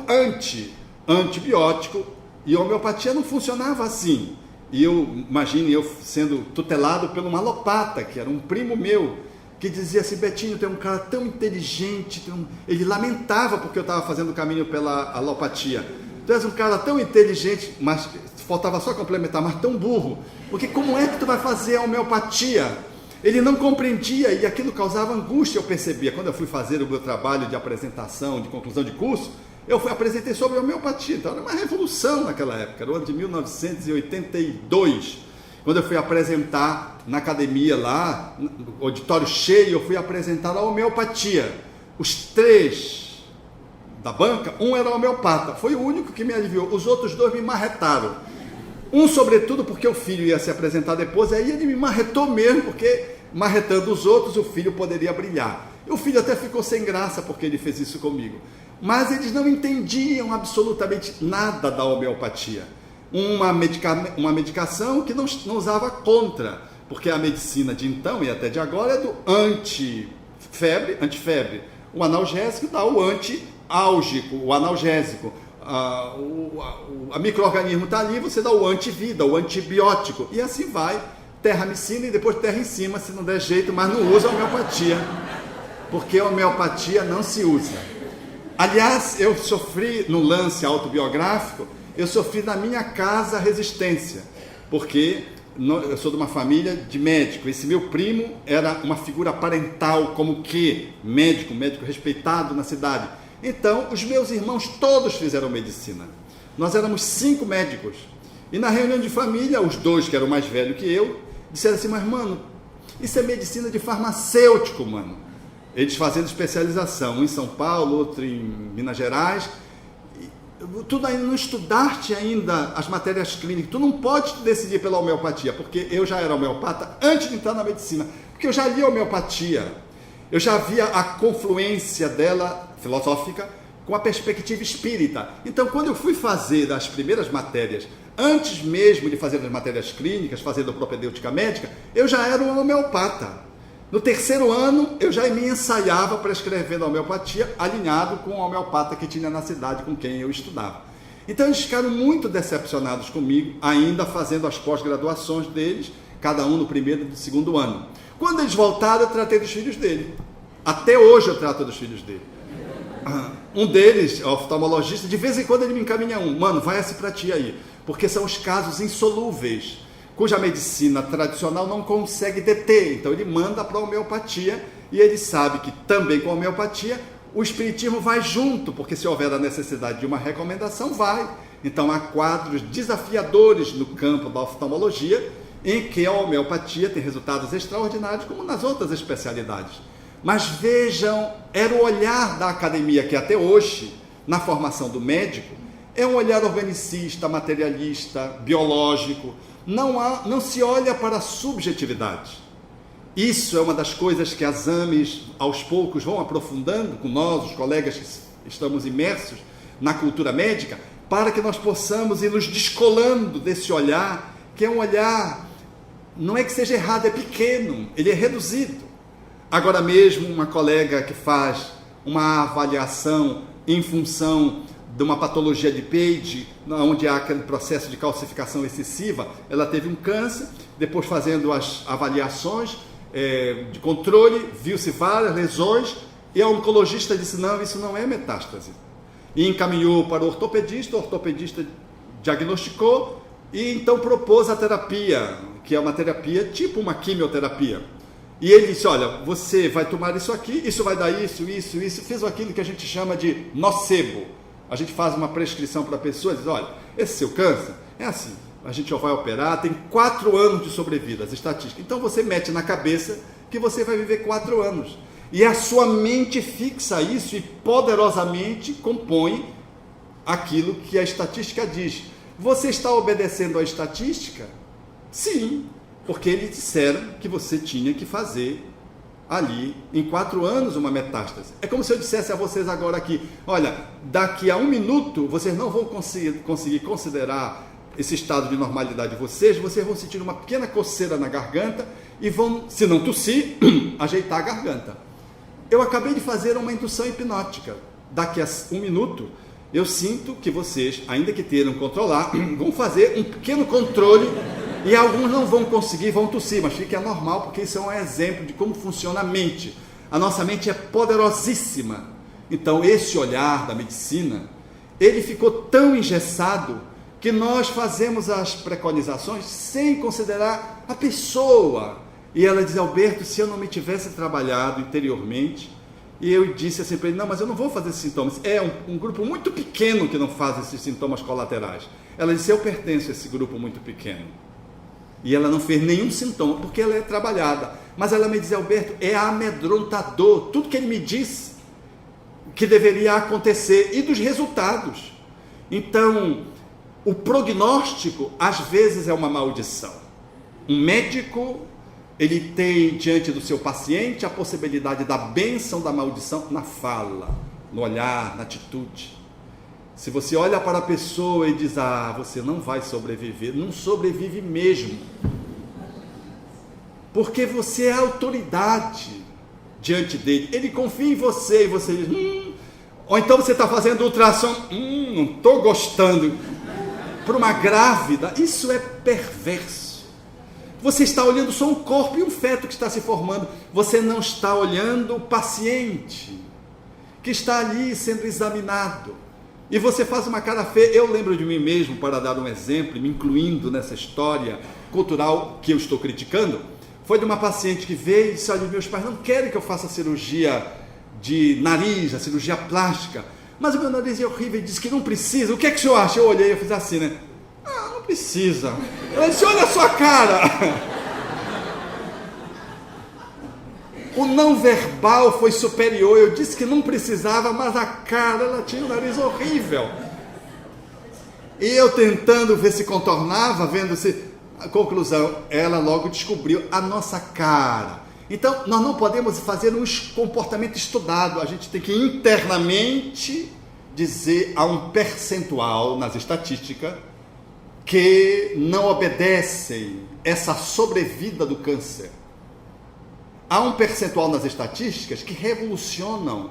antibiótico, e a homeopatia não funcionava assim. E imagine eu sendo tutelado por um alopata, que era um primo meu, que dizia assim, Betinho, tem um cara tão inteligente, ele lamentava porque eu estava fazendo o caminho pela alopatia. Tu és um cara tão inteligente, mas faltava só complementar, mas tão burro, porque como é que tu vai fazer a homeopatia? Ele não compreendia e aquilo causava angústia, eu percebia. Quando eu fui fazer o meu trabalho de apresentação, de conclusão de curso, apresentei sobre a homeopatia, então era uma revolução naquela época, era o ano de 1982, quando eu fui apresentar na academia lá, no auditório cheio, eu fui apresentar a homeopatia. Os 3 da banca, um era homeopata, foi o único que me aliviou, os outros 2 me marretaram. Um, sobretudo, porque o filho ia se apresentar depois, aí ele me marretou mesmo, porque marretando os outros, o filho poderia brilhar. E o filho até ficou sem graça porque ele fez isso comigo. Mas eles não entendiam absolutamente nada da homeopatia. Uma medicação que não usava contra, porque a medicina de então e até de agora é do antifebre, o analgésico dá o antiálgico, o analgésico. A micro-organismo está ali, você dá o antivida, o antibiótico, e assim vai, terramicina e depois terra em cima, se não der jeito, mas não usa a homeopatia, porque a homeopatia não se usa. Aliás, eu sofri no lance autobiográfico, eu sofri na minha casa resistência, porque eu sou de uma família de médico, esse meu primo era uma figura parental, como que médico respeitado na cidade. Então, os meus irmãos todos fizeram medicina. Nós éramos 5 médicos. E na reunião de família, os 2 que eram mais velhos que eu, disseram assim, mas mano, isso é medicina de farmacêutico, mano. Eles fazendo especialização, um em São Paulo, outro em Minas Gerais. Tu ainda não estudaste ainda as matérias clínicas, tu não pode decidir pela homeopatia, porque eu já era homeopata antes de entrar na medicina, porque eu já li a homeopatia, eu já via a confluência dela filosófica com a perspectiva espírita. Então, quando eu fui fazer as primeiras matérias, antes mesmo de fazer as matérias clínicas, fazendo a propedêutica médica, eu já era um homeopata. No 3º ano, eu já me ensaiava prescrevendo a homeopatia, alinhado com o homeopata que tinha na cidade com quem eu estudava. Então eles ficaram muito decepcionados comigo, ainda fazendo as pós-graduações deles, cada um no primeiro e no segundo ano. Quando eles voltaram, eu tratei dos filhos dele. Até hoje eu trato dos filhos dele. Um deles, oftalmologista, de vez em quando ele me encaminha mano, vai esse pra ti aí, porque são os casos insolúveis, cuja medicina tradicional não consegue deter, então ele manda para a homeopatia, e ele sabe que também com a homeopatia o espiritismo vai junto, porque se houver a necessidade de uma recomendação, vai. Então há quadros desafiadores no campo da oftalmologia, em que a homeopatia tem resultados extraordinários, como nas outras especialidades. Mas vejam, era o olhar da academia que até hoje, na formação do médico, é um olhar organicista, materialista, biológico. Não se olha para a subjetividade. Isso é uma das coisas que as AMEs, aos poucos, vão aprofundando com nós, os colegas que estamos imersos na cultura médica, para que nós possamos ir nos descolando desse olhar, que é um olhar, não é que seja errado, é pequeno, ele é reduzido. Agora mesmo, uma colega que faz uma avaliação em função de uma patologia de Page, onde há aquele processo de calcificação excessiva, ela teve um câncer, depois fazendo as avaliações de controle, viu-se várias lesões, e a oncologista disse, não, isso não é metástase. E encaminhou para o ortopedista diagnosticou, e então propôs a terapia, que é uma terapia tipo uma quimioterapia. E ele disse, olha, você vai tomar isso aqui, isso vai dar isso, fez aquilo que a gente chama de nocebo. A gente faz uma prescrição para a pessoa e diz, olha, esse seu câncer é assim, a gente já vai operar, tem 4 anos de sobrevida, as estatísticas. Então você mete na cabeça que você vai viver 4 anos. E a sua mente fixa isso e poderosamente compõe aquilo que a estatística diz. Você está obedecendo à estatística? Sim, porque eles disseram que você tinha que fazer ali, em 4 anos, uma metástase. É como se eu dissesse a vocês agora aqui, olha, daqui a 1 minuto, vocês não vão conseguir considerar esse estado de normalidade de vocês vão sentir uma pequena coceira na garganta e vão, se não tossir, ajeitar a garganta. Eu acabei de fazer uma indução hipnótica. Daqui a 1 minuto, eu sinto que vocês, ainda que tenham controlar, vão fazer um pequeno controle e alguns não vão conseguir, vão tossir, mas fique anormal, porque isso é um exemplo de como funciona a mente. A nossa mente é poderosíssima. Então, esse olhar da medicina, ele ficou tão engessado que nós fazemos as preconizações sem considerar a pessoa. E ela diz, Alberto, se eu não me tivesse trabalhado interiormente, e eu disse assim para ele, não, mas eu não vou fazer esses sintomas. É um grupo muito pequeno que não faz esses sintomas colaterais. Ela disse, eu pertenço a esse grupo muito pequeno. E ela não fez nenhum sintoma, porque ela é trabalhada. Mas ela me diz, Alberto, é amedrontador. Tudo que ele me disse que deveria acontecer e dos resultados. Então, o prognóstico, às vezes, é uma maldição. Um médico, ele tem diante do seu paciente a possibilidade da bênção, da maldição na fala, no olhar, na atitude. Se você olha para a pessoa e diz, você não vai sobreviver, não sobrevive mesmo. Porque você é autoridade diante dele. Ele confia em você e você diz, ou então você está fazendo ultrassom, não estou gostando. Para uma grávida, isso é perverso. Você está olhando só um corpo e um feto que está se formando. Você não está olhando o paciente que está ali sendo examinado. E você faz uma cara feia. Eu lembro de mim mesmo, para dar um exemplo, me incluindo nessa história cultural que eu estou criticando, foi de uma paciente que veio e disse, olha, meus pais não querem que eu faça cirurgia de nariz, a cirurgia plástica, mas o meu nariz é horrível, ele disse que não precisa. O que é que o senhor acha? Eu olhei e fiz assim, né? Não precisa. Ela disse, olha a sua cara. O não verbal foi superior. Eu disse que não precisava, mas a cara, ela tinha um nariz horrível. E eu tentando ver se contornava, vendo se... A conclusão, ela logo descobriu a nossa cara. Então, nós não podemos fazer um comportamento estudado. A gente tem que internamente dizer a um percentual nas estatísticas que não obedecem essa sobrevida do câncer. Há um percentual nas estatísticas que revolucionam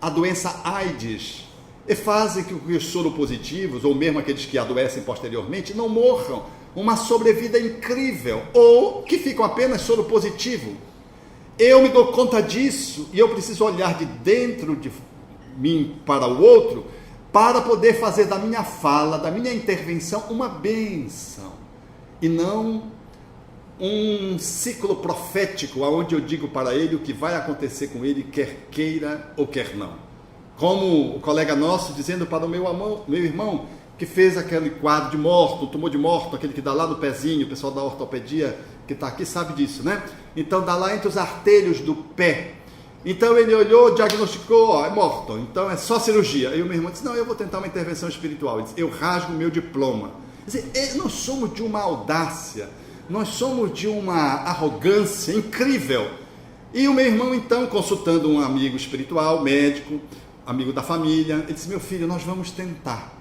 a doença AIDS. e fazem que os soropositivos, ou mesmo aqueles que adoecem posteriormente, não morram. Uma sobrevida incrível, ou que ficam apenas soropositivo. Eu me dou conta disso e eu preciso olhar de dentro de mim para o outro para poder fazer da minha fala, da minha intervenção, uma bênção e não um ciclo profético onde eu digo para ele o que vai acontecer com ele, quer queira ou quer não. Como o colega nosso dizendo para o meu irmão que fez aquele quadro de morto, tumor de morto, aquele que dá lá no pezinho, o pessoal da ortopedia que está aqui sabe disso, né? Então dá lá entre os artelhos do pé. Então ele olhou, diagnosticou, ó, é morto, então é só cirurgia. Aí o meu irmão disse, não, eu vou tentar uma intervenção espiritual. Ele disse, eu rasgo o meu diploma. Quer dizer, nós somos de uma audácia, nós somos de uma arrogância incrível. E o meu irmão então, consultando um amigo espiritual, médico, amigo da família, ele disse, meu filho, nós vamos tentar.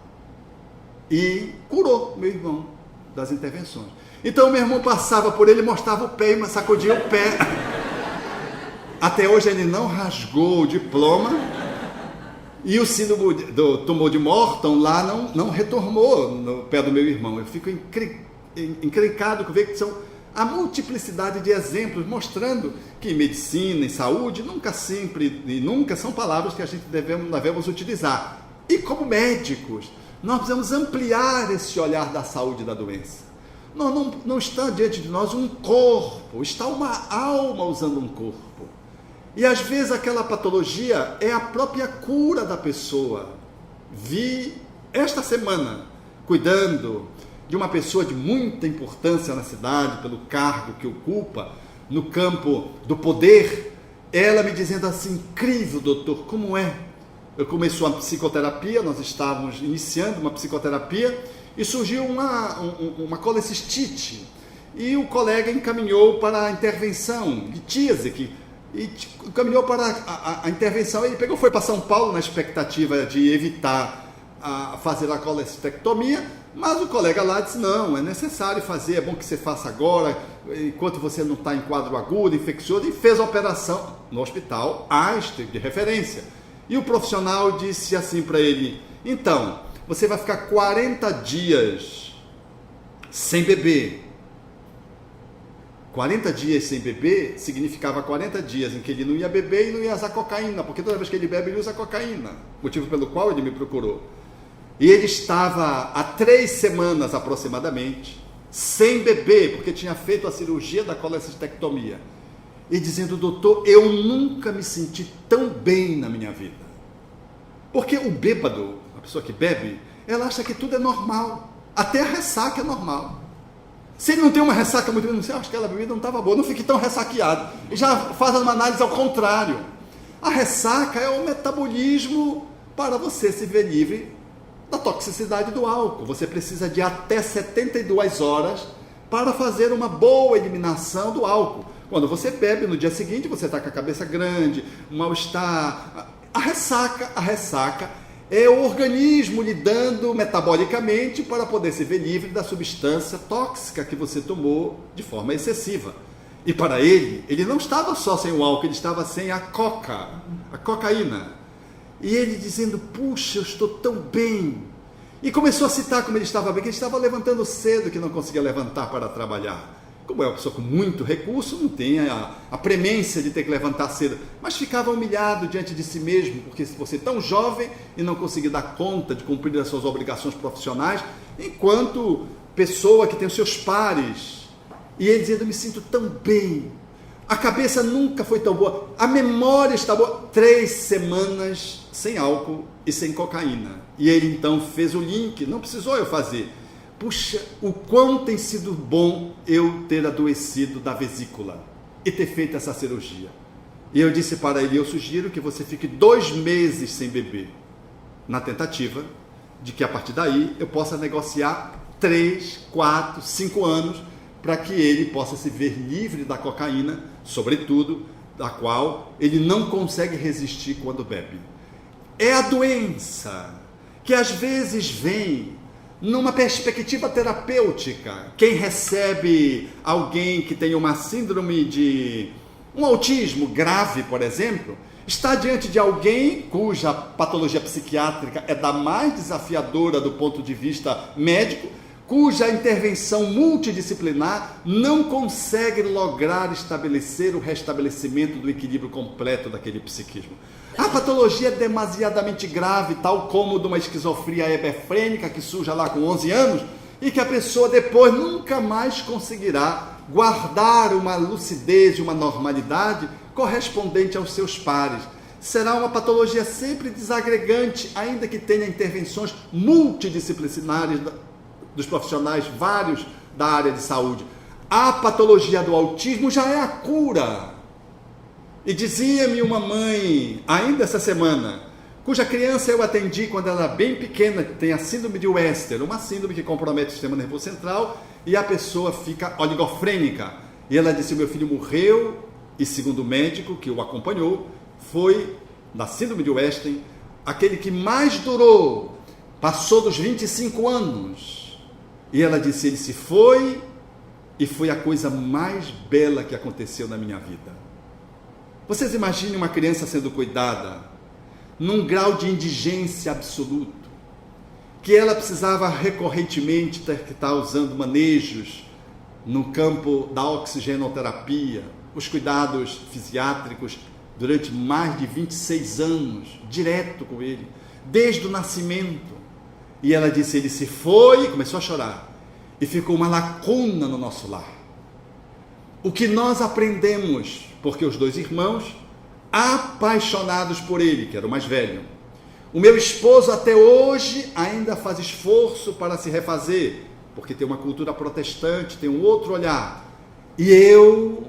E curou meu irmão das intervenções. Então meu irmão passava por ele, mostrava o pé e sacudia o pé. Até hoje ele não rasgou o diploma e o síndrome do tumor de Morton lá não retornou no pé do meu irmão. Eu fico encrencado com ver que são a multiplicidade de exemplos mostrando que medicina e saúde nunca são palavras que a gente devemos utilizar. E como médicos, nós precisamos ampliar esse olhar da saúde e da doença. Não está diante de nós um corpo, está uma alma usando um corpo. E às vezes aquela patologia é a própria cura da pessoa. Vi esta semana, cuidando de uma pessoa de muita importância na cidade, pelo cargo que ocupa, no campo do poder, ela me dizendo assim, incrível doutor, como é? Eu comecei uma psicoterapia, nós estávamos iniciando uma psicoterapia, e surgiu uma colecistite, e o colega encaminhou para a intervenção, litíase, e caminhou para a intervenção. Ele foi para São Paulo na expectativa de evitar fazer a colestectomia, mas o colega lá disse, não, é necessário fazer, é bom que você faça agora, enquanto você não está em quadro agudo, infeccioso, e fez a operação no hospital Einstein, de referência. E o profissional disse assim para ele, então, você vai ficar 40 dias sem beber. 40 dias sem beber significava 40 dias em que ele não ia beber e não ia usar cocaína, porque toda vez que ele bebe, ele usa cocaína, motivo pelo qual ele me procurou. E ele estava há 3 semanas aproximadamente, sem beber, porque tinha feito a cirurgia da colecistectomia. E dizendo, doutor, eu nunca me senti tão bem na minha vida. Porque o bêbado, a pessoa que bebe, ela acha que tudo é normal, até a ressaca é normal. Se ele não tem uma ressaca muito grande, você acha que aquela bebida não estava boa, não fique tão ressaqueado. E já faz uma análise ao contrário. A ressaca é o metabolismo para você se ver livre da toxicidade do álcool. Você precisa de até 72 horas para fazer uma boa eliminação do álcool. Quando você bebe, no dia seguinte, você está com a cabeça grande, um mal-estar. A ressaca é o organismo lidando metabolicamente para poder se ver livre da substância tóxica que você tomou de forma excessiva. E para ele não estava só sem o álcool, ele estava sem a cocaína. E ele dizendo, puxa, eu estou tão bem. E começou a citar como ele estava bem, que ele estava levantando cedo, que não conseguia levantar para trabalhar. Como é uma pessoa com muito recurso, não tem a premência de ter que levantar cedo, mas ficava humilhado diante de si mesmo, porque se você é tão jovem e não conseguir dar conta de cumprir as suas obrigações profissionais, enquanto pessoa que tem os seus pares, e ele dizendo, eu me sinto tão bem, a cabeça nunca foi tão boa, a memória está boa, 3 semanas sem álcool e sem cocaína, e ele então fez o link, não precisou eu fazer. Puxa, o quão tem sido bom eu ter adoecido da vesícula e ter feito essa cirurgia. E eu disse para ele, eu sugiro que você fique 2 meses sem beber, na tentativa de que a partir daí eu possa negociar 3, 4, 5 anos para que ele possa se ver livre da cocaína, sobretudo, da qual ele não consegue resistir quando bebe. É a doença que às vezes vem numa perspectiva terapêutica. Quem recebe alguém que tem uma síndrome de um autismo grave, por exemplo, Está diante de alguém cuja patologia psiquiátrica é da mais desafiadora do ponto de vista médico, cuja intervenção multidisciplinar não consegue lograr estabelecer o restabelecimento do equilíbrio completo daquele psiquismo. A patologia é demasiadamente grave, tal como de uma esquizofrenia hebefrênica que surge lá com 11 anos e que a pessoa depois nunca mais conseguirá guardar uma lucidez e uma normalidade correspondente aos seus pares. Será uma patologia sempre desagregante, ainda que tenha intervenções multidisciplinares dos profissionais vários da área de saúde. A patologia do autismo já é a cura. E dizia-me uma mãe, ainda essa semana, cuja criança eu atendi quando ela era bem pequena, tem a síndrome de Wester, uma síndrome que compromete o sistema nervoso central e a pessoa fica oligofrênica. E ela disse, meu filho morreu, e segundo o médico que o acompanhou, foi, da síndrome de Wester, aquele que mais durou, passou dos 25 anos. E ela disse, ele se foi, e foi a coisa mais bela que aconteceu na minha vida. Vocês imaginem uma criança sendo cuidada, num grau de indigência absoluto, que ela precisava recorrentemente ter que estar usando manejos no campo da oxigenoterapia, os cuidados fisiátricos durante mais de 26 anos, direto com ele, desde o nascimento. E ela disse, ele se foi, começou a chorar, e ficou uma lacuna no nosso lar. O que nós aprendemos, porque os dois irmãos, apaixonados por ele, que era o mais velho, o meu esposo até hoje ainda faz esforço para se refazer, porque tem uma cultura protestante, tem um outro olhar, e eu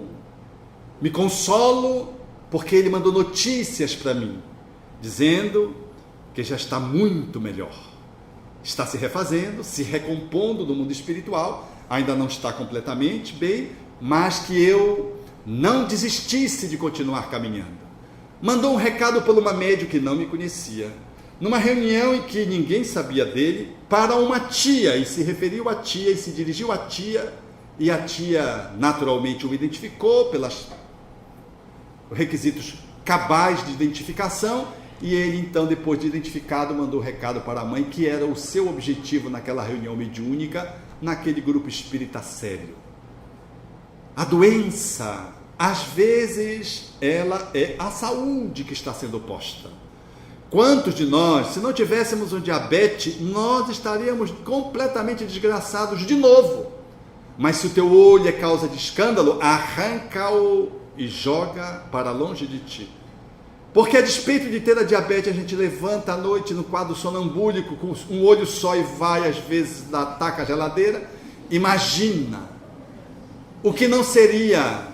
me consolo, porque ele mandou notícias para mim, dizendo que já está muito melhor. Está se refazendo, se recompondo no mundo espiritual, ainda não está completamente bem, mas que eu não desistisse de continuar caminhando. Mandou um recado por uma médium que não me conhecia, numa reunião em que ninguém sabia dele, para uma tia, e se referiu à tia, e se dirigiu à tia, e a tia naturalmente o identificou pelos requisitos cabais de identificação, e ele então, depois de identificado, mandou recado para a mãe, que era o seu objetivo naquela reunião mediúnica, naquele grupo espírita sério. A doença, às vezes, ela é a saúde que está sendo posta. Quantos de nós, se não tivéssemos um diabetes, nós estaríamos completamente desgraçados de novo. Mas se o teu olho é causa de escândalo, arranca-o e joga para longe de ti. Porque a despeito de ter a diabetes, a gente levanta à noite no quadro sonambúlico, com um olho só e vai, às vezes, ataca a geladeira. Imagina o que não seria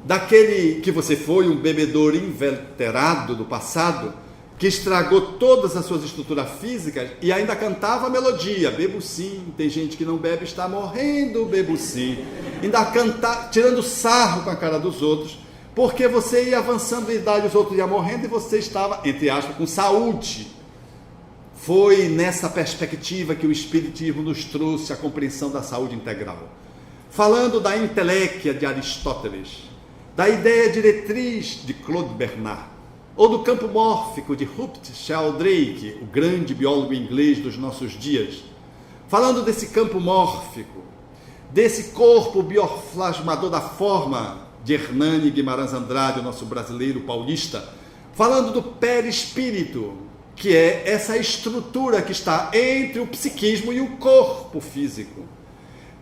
daquele que você foi, um bebedor inveterado do passado, que estragou todas as suas estruturas físicas e ainda cantava a melodia, bebo sim, tem gente que não bebe, está morrendo, bebo sim. Ainda cantava, tirando sarro com a cara dos outros, porque você ia avançando em idade, os outros iam morrendo e você estava, entre aspas, com saúde. Foi nessa perspectiva que o Espiritismo nos trouxe a compreensão da saúde integral. Falando da inteléquia de Aristóteles, da ideia diretriz de Claude Bernard, ou do campo mórfico de Rupert Sheldrake, o grande biólogo inglês dos nossos dias. Falando desse campo mórfico, desse corpo bioplasmador da forma de Hernani Guimarães Andrade, o nosso brasileiro paulista, falando do perispírito, que é essa estrutura que está entre o psiquismo e o corpo físico.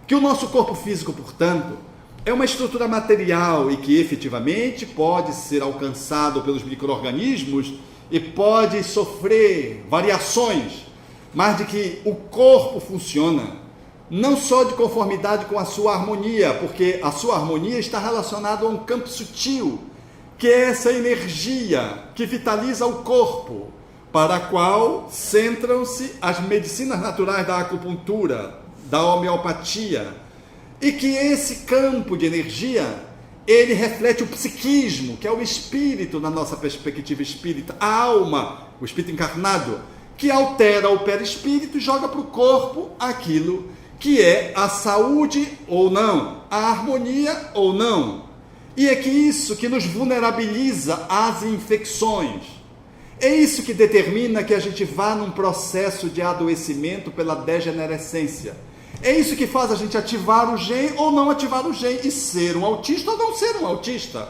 Que o nosso corpo físico, portanto, é uma estrutura material e que efetivamente pode ser alcançado pelos micro-organismos e pode sofrer variações, mas de que o corpo funciona não só de conformidade com a sua harmonia, porque a sua harmonia está relacionada a um campo sutil, que é essa energia que vitaliza o corpo, para a qual centram-se as medicinas naturais da acupuntura, da homeopatia, e que esse campo de energia, ele reflete o psiquismo, que é o espírito na nossa perspectiva espírita, a alma, o espírito encarnado, que altera o perispírito e joga para o corpo aquilo que é a saúde ou não, a harmonia ou não. E é que isso que nos vulnerabiliza às infecções. É isso que determina que a gente vá num processo de adoecimento pela degenerescência. É isso que faz a gente ativar o gen ou não ativar o gen, e ser um autista ou não ser um autista.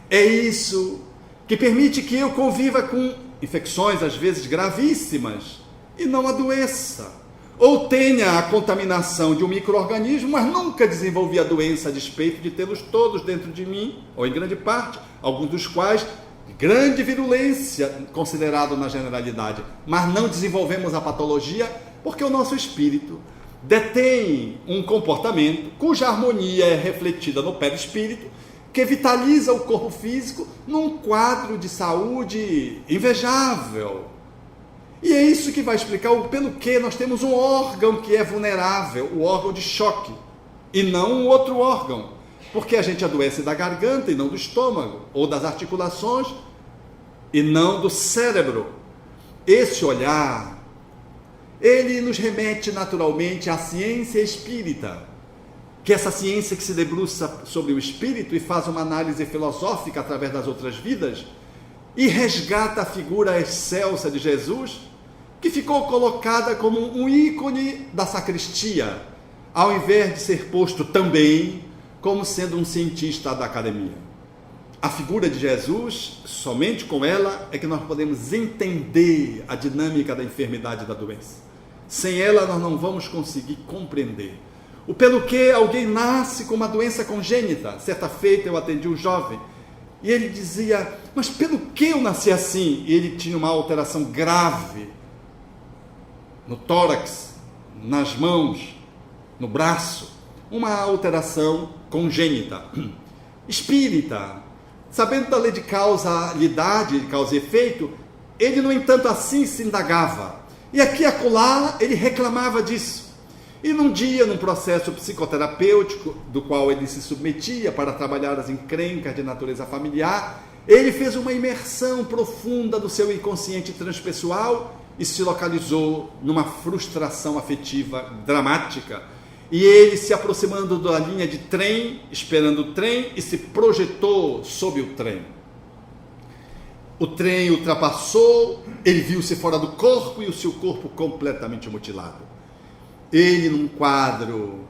É isso que permite que eu conviva com infecções, às vezes gravíssimas, e não adoeça. Ou tenha a contaminação de um micro-organismo, mas nunca desenvolvi a doença a despeito de tê-los todos dentro de mim, ou em grande parte, alguns dos quais de grande virulência, considerado na generalidade, mas não desenvolvemos a patologia porque o nosso espírito detém um comportamento cuja harmonia é refletida no perispírito, que vitaliza o corpo físico num quadro de saúde invejável. E é isso que vai explicar o pelo que nós temos um órgão que é vulnerável, o órgão de choque, e não um outro órgão. Porque a gente adoece da garganta e não do estômago, ou das articulações e não do cérebro. Esse olhar, ele nos remete naturalmente à ciência espírita, que é essa ciência que se debruça sobre o espírito e faz uma análise filosófica através das outras vidas, e resgata a figura excelsa de Jesus, que ficou colocada como um ícone da sacristia, ao invés de ser posto também como sendo um cientista da academia. A figura de Jesus, somente com ela é que nós podemos entender a dinâmica da enfermidade e da doença. Sem ela nós não vamos conseguir compreender. O pelo que alguém nasce com uma doença congênita. Certa feita eu atendi um jovem e ele dizia, mas pelo que eu nasci assim? E ele tinha uma alteração grave no tórax, nas mãos, no braço, uma alteração congênita, espírita. Sabendo da lei de causalidade, de causa e efeito, ele, no entanto, assim se indagava. E aqui e acolá ele reclamava disso. E num dia, num processo psicoterapêutico, do qual ele se submetia para trabalhar as encrencas de natureza familiar, ele fez uma imersão profunda do seu inconsciente transpessoal e se localizou numa frustração afetiva dramática. E ele, se aproximando da linha de trem, esperando o trem, e se projetou sob o trem. O trem ultrapassou, ele viu-se fora do corpo e o seu corpo completamente mutilado. Ele, num quadro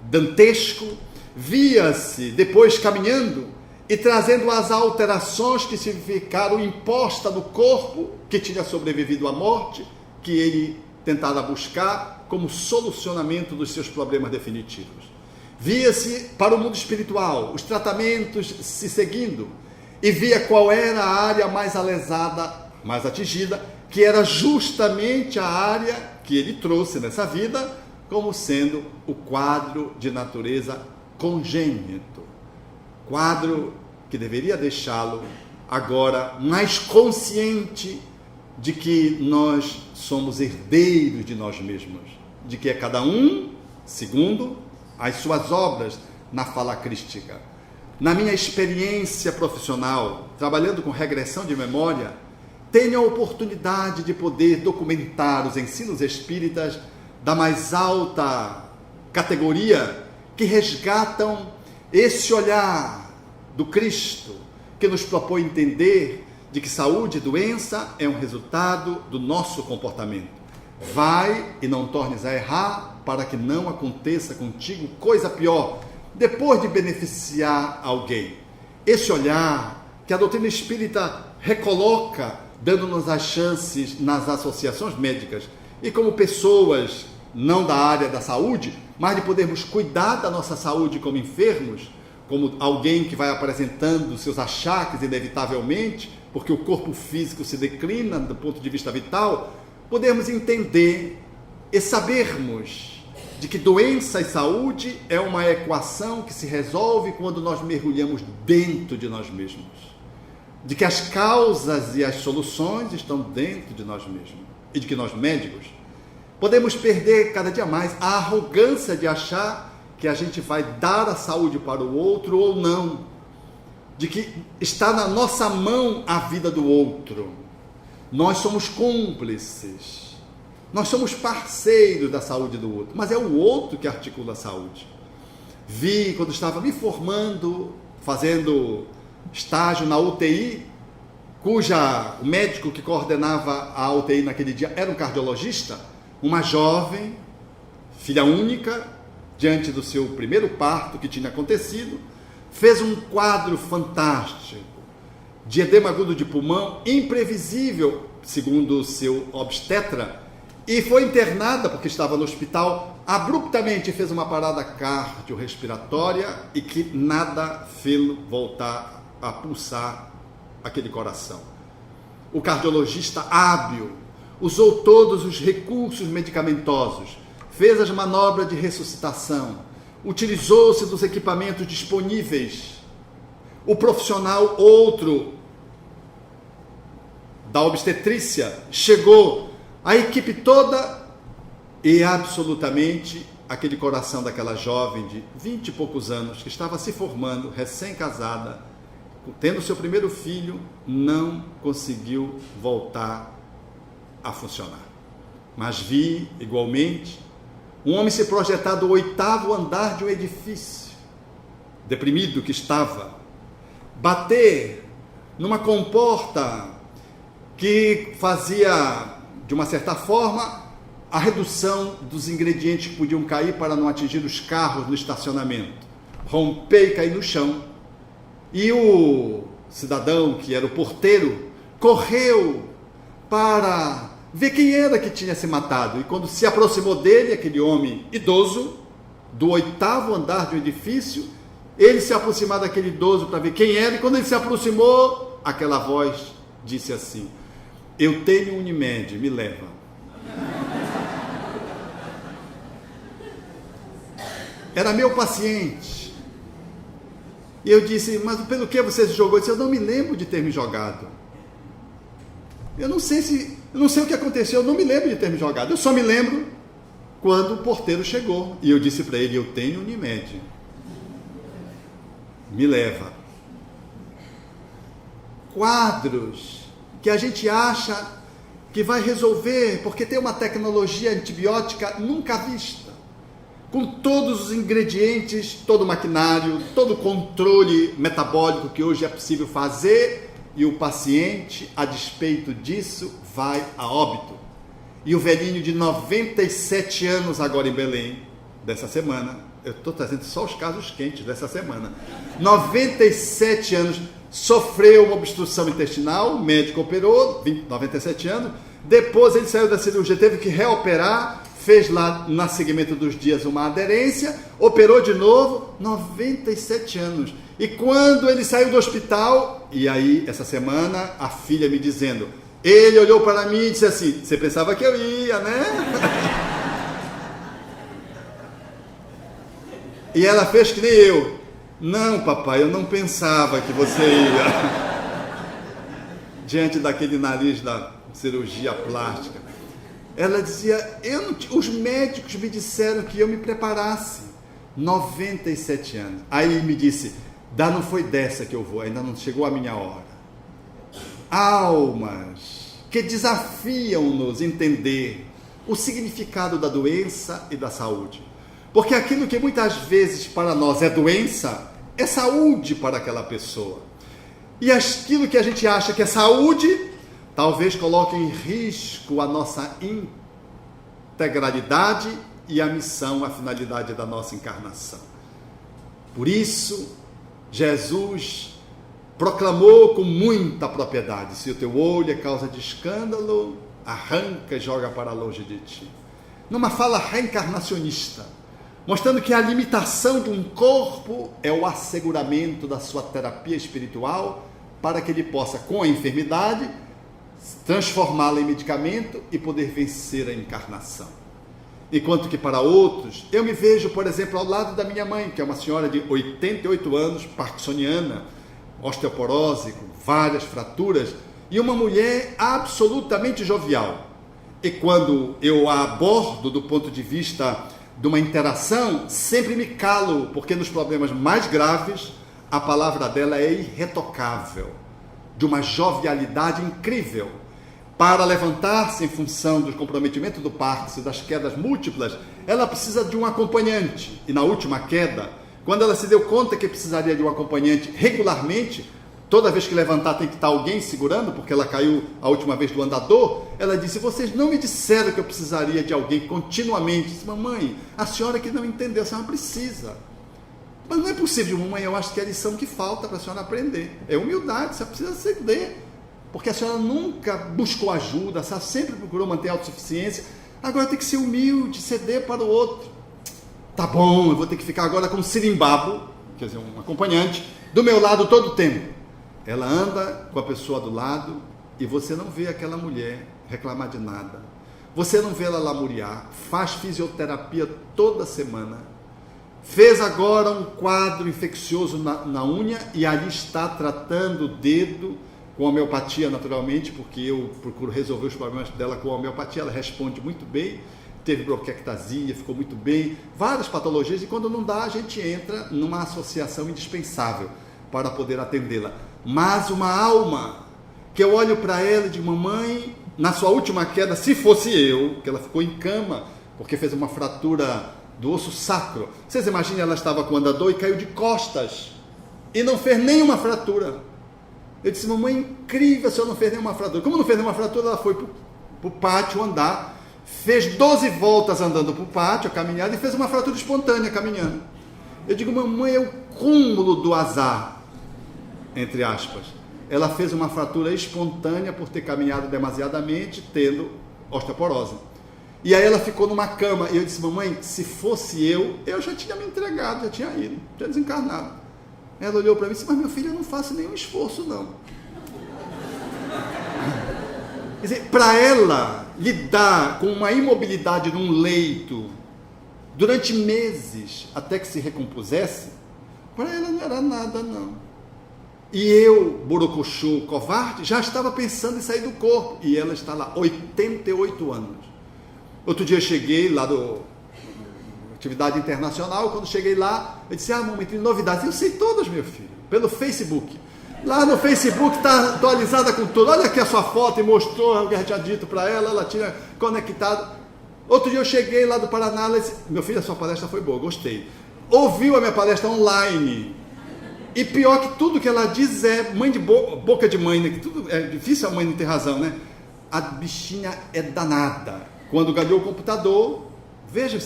dantesco, via-se depois caminhando e trazendo as alterações que se ficaram impostas no corpo, que tinha sobrevivido à morte, que ele tentara buscar como solucionamento dos seus problemas definitivos. Via-se para o mundo espiritual, os tratamentos se seguindo, e via qual era a área mais alesada, mais atingida, que era justamente a área que ele trouxe nessa vida, como sendo o quadro de natureza congênito. Quadro que deveria deixá-lo agora mais consciente de que nós somos herdeiros de nós mesmos, de que é cada um segundo as suas obras na fala crística. Na minha experiência profissional, trabalhando com regressão de memória, tenho a oportunidade de poder documentar os ensinos espíritas da mais alta categoria, que resgatam esse olhar do Cristo, que nos propõe entender de que saúde e doença é um resultado do nosso comportamento. Vai e não tornes a errar, para que não aconteça contigo coisa pior, depois de beneficiar alguém. Esse olhar que a doutrina espírita recoloca, dando-nos as chances nas associações médicas, e como pessoas não da área da saúde, mas de podermos cuidar da nossa saúde como enfermos, como alguém que vai apresentando seus achaques inevitavelmente, porque o corpo físico se declina do ponto de vista vital, podemos entender e sabermos de que doença e saúde é uma equação que se resolve quando nós mergulhamos dentro de nós mesmos. De que as causas e as soluções estão dentro de nós mesmos. E de que nós, médicos, podemos perder cada dia mais a arrogância de achar que a gente vai dar a saúde para o outro ou não. De que está na nossa mão a vida do outro. Nós somos cúmplices. Nós somos parceiros da saúde do outro, mas é o outro que articula a saúde. Vi quando estava me formando, fazendo estágio na UTI, o médico que coordenava a UTI naquele dia era um cardiologista, uma jovem, filha única, diante do seu primeiro parto que tinha acontecido, fez um quadro fantástico de edema agudo de pulmão, imprevisível, segundo o seu obstetra, e foi internada porque estava no hospital, abruptamente fez uma parada cardiorrespiratória e que nada fez voltar a pulsar aquele coração. O cardiologista hábil usou todos os recursos medicamentosos, fez as manobras de ressuscitação, utilizou-se dos equipamentos disponíveis. O profissional outro da obstetrícia chegou, a equipe toda, e absolutamente aquele coração daquela jovem de 20 e poucos anos, que estava se formando, recém-casada, tendo seu primeiro filho, não conseguiu voltar a funcionar. Mas vi, igualmente, um homem se projetar do 8º andar de um edifício, deprimido que estava, bater numa comporta que fazia, de uma certa forma, a redução dos ingredientes que podiam cair para não atingir os carros no estacionamento. Romper e cair no chão. E o cidadão, que era o porteiro, correu para ver quem era que tinha se matado. E quando se aproximou dele, aquele homem idoso, do 8º andar de um edifício, ele se aproximou daquele idoso para ver quem era, e quando ele se aproximou, aquela voz disse assim: eu tenho Unimed, me leva. Era meu paciente. E eu disse: mas pelo que você se jogou? Eu disse: eu não me lembro de ter me jogado. Eu não sei o que aconteceu, eu não me lembro de ter me jogado. Eu só me lembro quando o porteiro chegou. E eu disse para ele: eu tenho Unimed, me leva. Quadros que a gente acha que vai resolver, porque tem uma tecnologia antibiótica nunca vista, com todos os ingredientes, todo o maquinário, todo o controle metabólico que hoje é possível fazer, e o paciente, a despeito disso, vai a óbito. E o velhinho de 97 anos agora em Belém, dessa semana, eu estou trazendo só os casos quentes dessa semana, 97 anos, sofreu uma obstrução intestinal, o médico operou, 97 anos, depois ele saiu da cirurgia, teve que reoperar, fez lá, no segmento dos dias, uma aderência, operou de novo, 97 anos. E quando ele saiu do hospital, e aí, essa semana, a filha me dizendo, ele olhou para mim e disse assim: você pensava que eu ia, né? E ela fez que nem eu. Não, papai, eu não pensava que você ia. Diante daquele nariz da cirurgia plástica. Ela dizia: os médicos me disseram que eu me preparasse. 97 anos. Aí me disse: não foi dessa que eu vou, ainda não chegou a minha hora. Almas que desafiam-nos a entender o significado da doença e da saúde. Porque aquilo que muitas vezes para nós é doença, é saúde para aquela pessoa. E aquilo que a gente acha que é saúde, talvez coloque em risco a nossa integralidade e a missão, a finalidade da nossa encarnação. Por isso, Jesus proclamou com muita propriedade: se o teu olho é causa de escândalo, arranca e joga para longe de ti. Numa fala reencarnacionista, mostrando que a limitação de um corpo é o asseguramento da sua terapia espiritual, para que ele possa, com a enfermidade, transformá-la em medicamento e poder vencer a encarnação. Enquanto que para outros, eu me vejo, por exemplo, ao lado da minha mãe, que é uma senhora de 88 anos, parkinsoniana, osteoporose, com várias fraturas, e uma mulher absolutamente jovial. E quando eu a abordo do ponto de vista de uma interação, sempre me calo, porque nos problemas mais graves, a palavra dela é irretocável, de uma jovialidade incrível. Para levantar-se em função do comprometimento do Parkinson, das quedas múltiplas, ela precisa de um acompanhante. E na última queda, Quando ela se deu conta que precisaria de um acompanhante regularmente, toda vez que levantar tem que estar alguém segurando, porque ela caiu a última vez do andador, ela disse, vocês não me disseram que eu precisaria de alguém continuamente. Eu disse, mamãe, a senhora que não entendeu, a senhora precisa. Mas não é possível, mamãe, eu acho que é a lição que falta para a senhora aprender. É humildade, você precisa ceder. Porque a senhora nunca buscou ajuda, a senhora sempre procurou manter a autossuficiência. Agora tem que ser humilde, ceder para o outro. Tá bom, eu vou ter que ficar agora com um sirimbabo, quer dizer, um acompanhante, do meu lado todo o tempo. Ela anda com a pessoa do lado e você não vê aquela mulher reclamar de nada. Você não vê ela lamuriar, faz fisioterapia toda semana. Fez agora um quadro infeccioso na unha e ali está tratando o dedo com homeopatia, naturalmente, porque eu procuro resolver os problemas dela com homeopatia. Ela responde muito bem, teve bronquiectasia, ficou muito bem, várias patologias, e quando não dá, a gente entra numa associação indispensável para poder atendê-la. Mas uma alma, que eu olho para ela e digo, mamãe, na sua última queda, se fosse eu, que ela ficou em cama, porque fez uma fratura do osso sacro. Vocês imaginem, ela estava com o andador e caiu de costas, e não fez nenhuma fratura. Eu disse, mamãe, incrível, a senhora não fez nenhuma fratura. Como não fez nenhuma fratura, ela foi para o pátio andar, fez 12 voltas andando para o pátio, caminhada, e fez uma fratura espontânea caminhando. Eu digo, mamãe, é o cúmulo do azar, entre aspas. Ela fez uma fratura espontânea por ter caminhado demasiadamente, tendo osteoporose. E aí ela ficou numa cama, e eu disse, mamãe, se fosse eu já tinha me entregado, já tinha ido, já desencarnado. Ela olhou para mim e disse, mas meu filho, eu não faço nenhum esforço, não. Quer dizer, para ela lidar com uma imobilidade num leito durante meses, até que se recompusesse, para ela não era nada, não. E eu, borocochô, covarde, já estava pensando em sair do corpo. E ela está lá, 88 anos. Outro dia eu cheguei lá do atividade internacional, quando cheguei lá, eu disse, mamãe, tem novidades. Eu sei todas, meu filho, pelo Facebook. Lá no Facebook está atualizada com tudo. Olha aqui a sua foto, e mostrou o que eu tinha dito para ela, ela tinha conectado. Outro dia eu cheguei lá do Paraná, ela disse, meu filho, a sua palestra foi boa, gostei. Ouviu a minha palestra online. E pior que tudo que ela diz é mãe de boca de mãe, né? Que tudo é difícil a mãe não ter razão, né? A bichinha é danada. Quando ganhou o computador, veja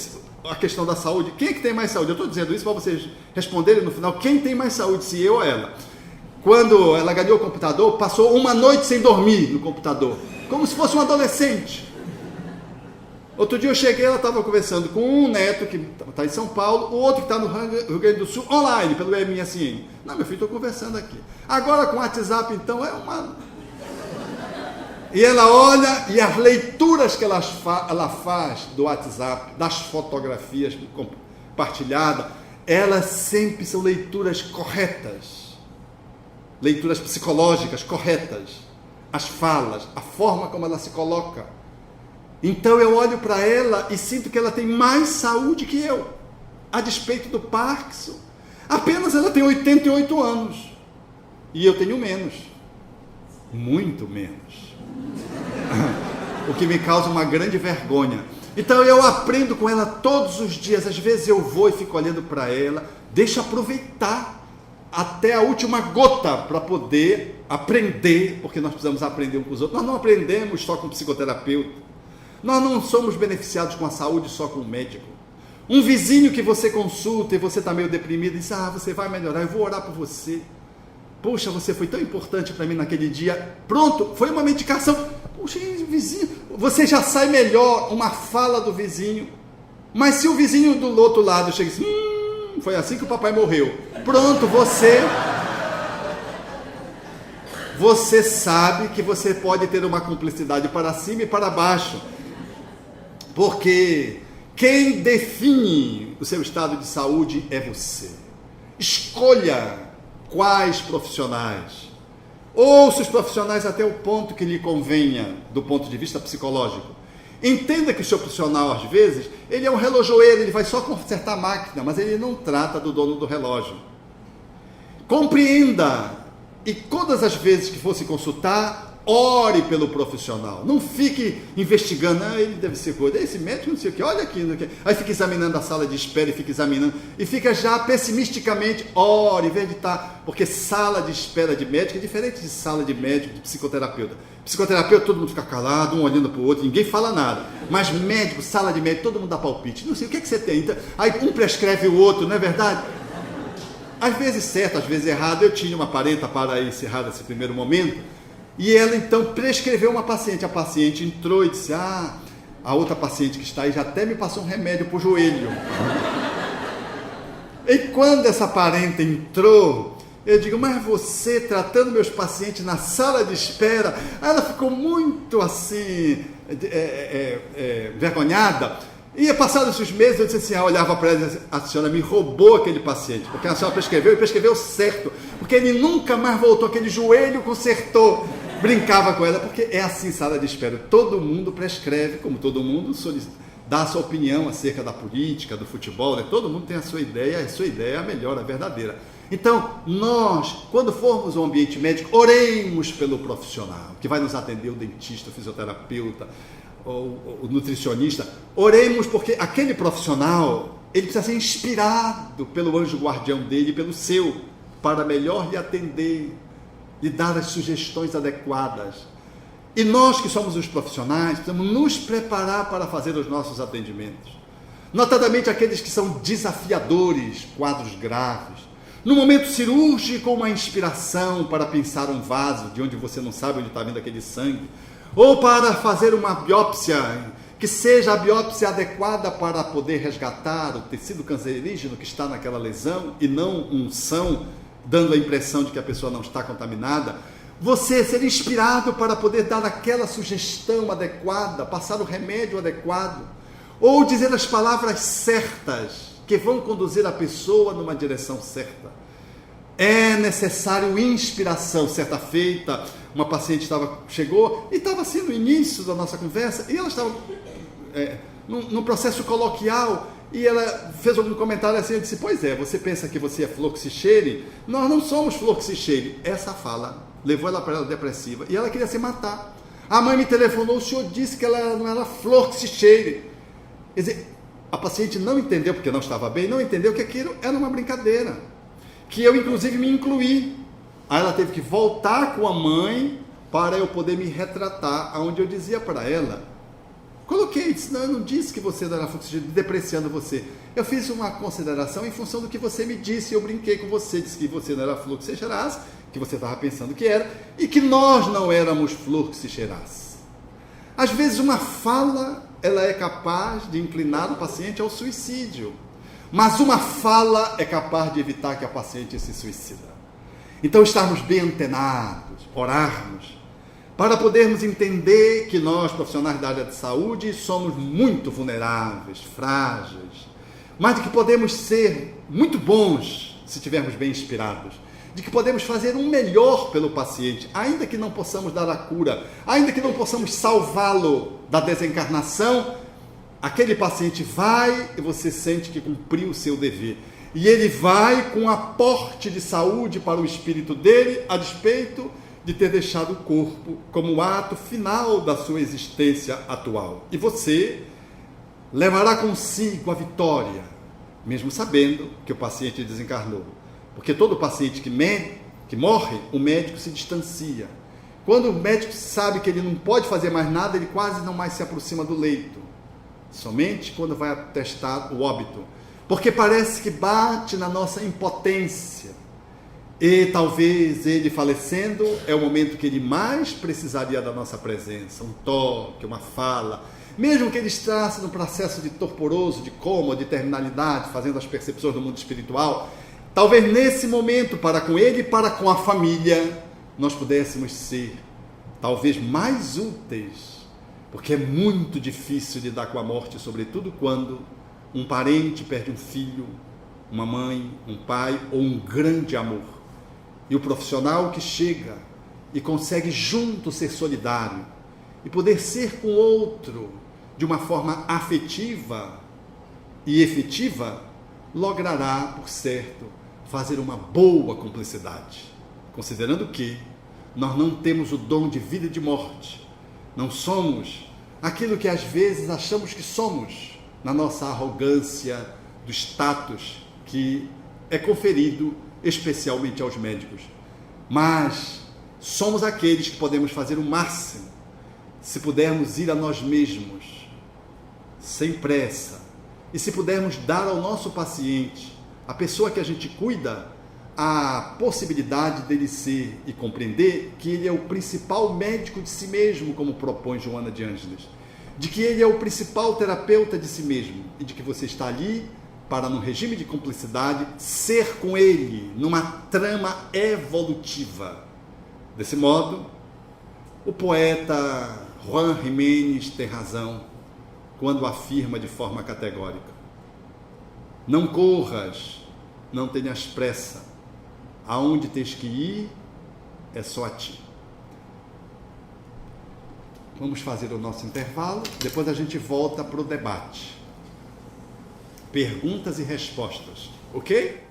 a questão da saúde. Quem é que tem mais saúde? Eu estou dizendo isso para vocês responderem no final. Quem tem mais saúde, se eu ou ela? Quando ela ganhou o computador, passou uma noite sem dormir no computador, como se fosse um adolescente. Outro dia eu cheguei, ela estava conversando com um neto que está em São Paulo, o outro que está no Rio Grande do Sul, online, pelo MSN. Não, meu filho, estou conversando aqui. Agora com o WhatsApp, então, é uma... E ela olha, e as leituras que ela faz do WhatsApp, das fotografias compartilhadas, elas sempre são leituras corretas. Leituras psicológicas corretas. As falas, a forma como ela se coloca. Então eu olho para ela e sinto que ela tem mais saúde que eu, a despeito do Parkinson. Apenas ela tem 88 anos e eu tenho menos, muito menos, o que me causa uma grande vergonha. Então eu aprendo com ela todos os dias. Às vezes eu vou e fico olhando para ela, deixa aproveitar até a última gota para poder aprender, porque nós precisamos aprender um com os outros. Nós não aprendemos só com o psicoterapeuta. Nós não somos beneficiados com a saúde só com o médico. Um vizinho que você consulta e você está meio deprimido e diz, você vai melhorar, eu vou orar por você. Poxa, você foi tão importante para mim naquele dia. Pronto, foi uma medicação. Poxa, vizinho, você já sai melhor, uma fala do vizinho. Mas se o vizinho do outro lado chega e diz, foi assim que o papai morreu. Pronto, você sabe que você pode ter uma cumplicidade para cima e para baixo. Porque quem define o seu estado de saúde é você. Escolha quais profissionais. Ouça os profissionais até o ponto que lhe convenha, do ponto de vista psicológico. Entenda que o seu profissional, às vezes, ele é um relojoeiro, ele vai só consertar a máquina, mas ele não trata do dono do relógio. Compreenda, e todas as vezes que for se consultar, ore pelo profissional. Não fique investigando, ele deve ser gordo, esse médico não sei o que, olha aqui, aí fica examinando a sala de espera e fica já pessimisticamente, ore, em vez de estar, porque sala de espera de médico é diferente de sala de médico, de psicoterapeuta. Psicoterapeuta, todo mundo fica calado, um olhando para o outro, ninguém fala nada. Mas médico, sala de médico, todo mundo dá palpite. Não sei, o que é que você tem? Então, aí um prescreve o outro, não é verdade? Às vezes certo, às vezes errado. Eu tinha uma parenta para encerrar esse primeiro momento, e ela então prescreveu uma paciente. A paciente entrou e disse, a outra paciente que está aí já até me passou um remédio para o joelho. E quando essa parenta entrou, eu digo, mas você tratando meus pacientes na sala de espera, ela ficou muito assim, vergonhada. E passados os meses, eu disse assim, olhava para ela e disse, a senhora me roubou aquele paciente, porque a senhora prescreveu e prescreveu certo, porque ele nunca mais voltou, aquele joelho consertou. Brincava com ela, porque é assim, sala de espera, todo mundo prescreve, como todo mundo dá a sua opinião acerca da política, do futebol, né? Todo mundo tem a sua ideia é a melhor, a verdadeira. Então, nós, quando formos ao ambiente médico, oremos pelo profissional, que vai nos atender, o dentista, o fisioterapeuta, o nutricionista. Oremos porque aquele profissional, ele precisa ser inspirado pelo anjo guardião dele, pelo seu, para melhor lhe atender, lhe dar as sugestões adequadas. E nós que somos os profissionais, precisamos nos preparar para fazer os nossos atendimentos. Notadamente aqueles que são desafiadores, quadros graves. No momento cirúrgico, uma inspiração para pensar um vaso, de onde você não sabe onde está vindo aquele sangue. Ou para fazer uma biópsia, que seja a biópsia adequada para poder resgatar o tecido cancerígeno que está naquela lesão, e não unção, dando a impressão de que a pessoa não está contaminada. Você ser inspirado para poder dar aquela sugestão adequada, passar o remédio adequado, ou dizer as palavras certas que vão conduzir a pessoa numa direção certa. É necessário inspiração. Certa feita, uma paciente chegou e estava assim no início da nossa conversa, e ela estava num processo coloquial, e ela fez algum comentário assim. Eu disse, pois é, você pensa que você é Floxichere? Nós não somos Floxichere. Essa fala levou ela para ela depressiva, e ela queria se matar. A mãe me telefonou, o senhor disse que ela não era Floxichere. Quer dizer, a paciente não entendeu, porque não estava bem, não entendeu que aquilo era uma brincadeira, que eu inclusive me incluí. Aí ela teve que voltar com a mãe para eu poder me retratar, onde eu dizia para ela, coloquei, disse, não, eu não disse que você não era Floxichere, depreciando você. Eu fiz uma consideração em função do que você me disse, eu brinquei com você, disse que você não era Floxichere, que você estava pensando que era, e que nós não éramos Floxichere. Às vezes uma fala, ela é capaz de inclinar o paciente ao suicídio, mas uma fala é capaz de evitar que a paciente se suicida. Então, estarmos bem antenados, orarmos, para podermos entender que nós, profissionais da área de saúde, somos muito vulneráveis, frágeis, mas de que podemos ser muito bons se estivermos bem inspirados, de que podemos fazer um melhor pelo paciente, ainda que não possamos dar a cura, ainda que não possamos salvá-lo da desencarnação. Aquele paciente vai e você sente que cumpriu o seu dever. E ele vai com aporte de saúde para o espírito dele, a despeito de ter deixado o corpo como ato final da sua existência atual. E você levará consigo a vitória, mesmo sabendo que o paciente desencarnou. Porque todo paciente que morre, o médico se distancia. Quando o médico sabe que ele não pode fazer mais nada, ele quase não mais se aproxima do leito. Somente quando vai atestar o óbito. Porque parece que bate na nossa impotência. E talvez ele falecendo é o momento que ele mais precisaria da nossa presença. Um toque, uma fala. Mesmo que ele estivesse no processo de torporoso, de coma, de terminalidade, fazendo as percepções do mundo espiritual, talvez nesse momento, para com ele e para com a família, nós pudéssemos ser talvez mais úteis. Porque é muito difícil lidar com a morte, sobretudo quando um parente perde um filho, uma mãe, um pai ou um grande amor. E o profissional que chega e consegue junto ser solidário e poder ser com o outro de uma forma afetiva e efetiva, logrará, por certo, fazer uma boa cumplicidade. Considerando que Nós não temos o dom de vida e de morte. Não somos aquilo que às vezes achamos que somos, na nossa arrogância do status que é conferido especialmente aos médicos. Mas somos aqueles que podemos fazer o máximo, se pudermos ir a nós mesmos, sem pressa, e se pudermos dar ao nosso paciente, a pessoa que a gente cuida, a possibilidade dele ser e compreender que ele é o principal médico de si mesmo, como propõe Joana de Ângeles, de que ele é o principal terapeuta de si mesmo e de que você está ali para, num regime de cumplicidade, ser com ele numa trama evolutiva. Desse modo, o poeta Juan Jiménez tem razão quando afirma de forma categórica: não corras, não tenhas pressa, aonde tens que ir é só a ti. Vamos fazer o nosso intervalo, depois a gente volta para o debate. Perguntas e respostas, ok?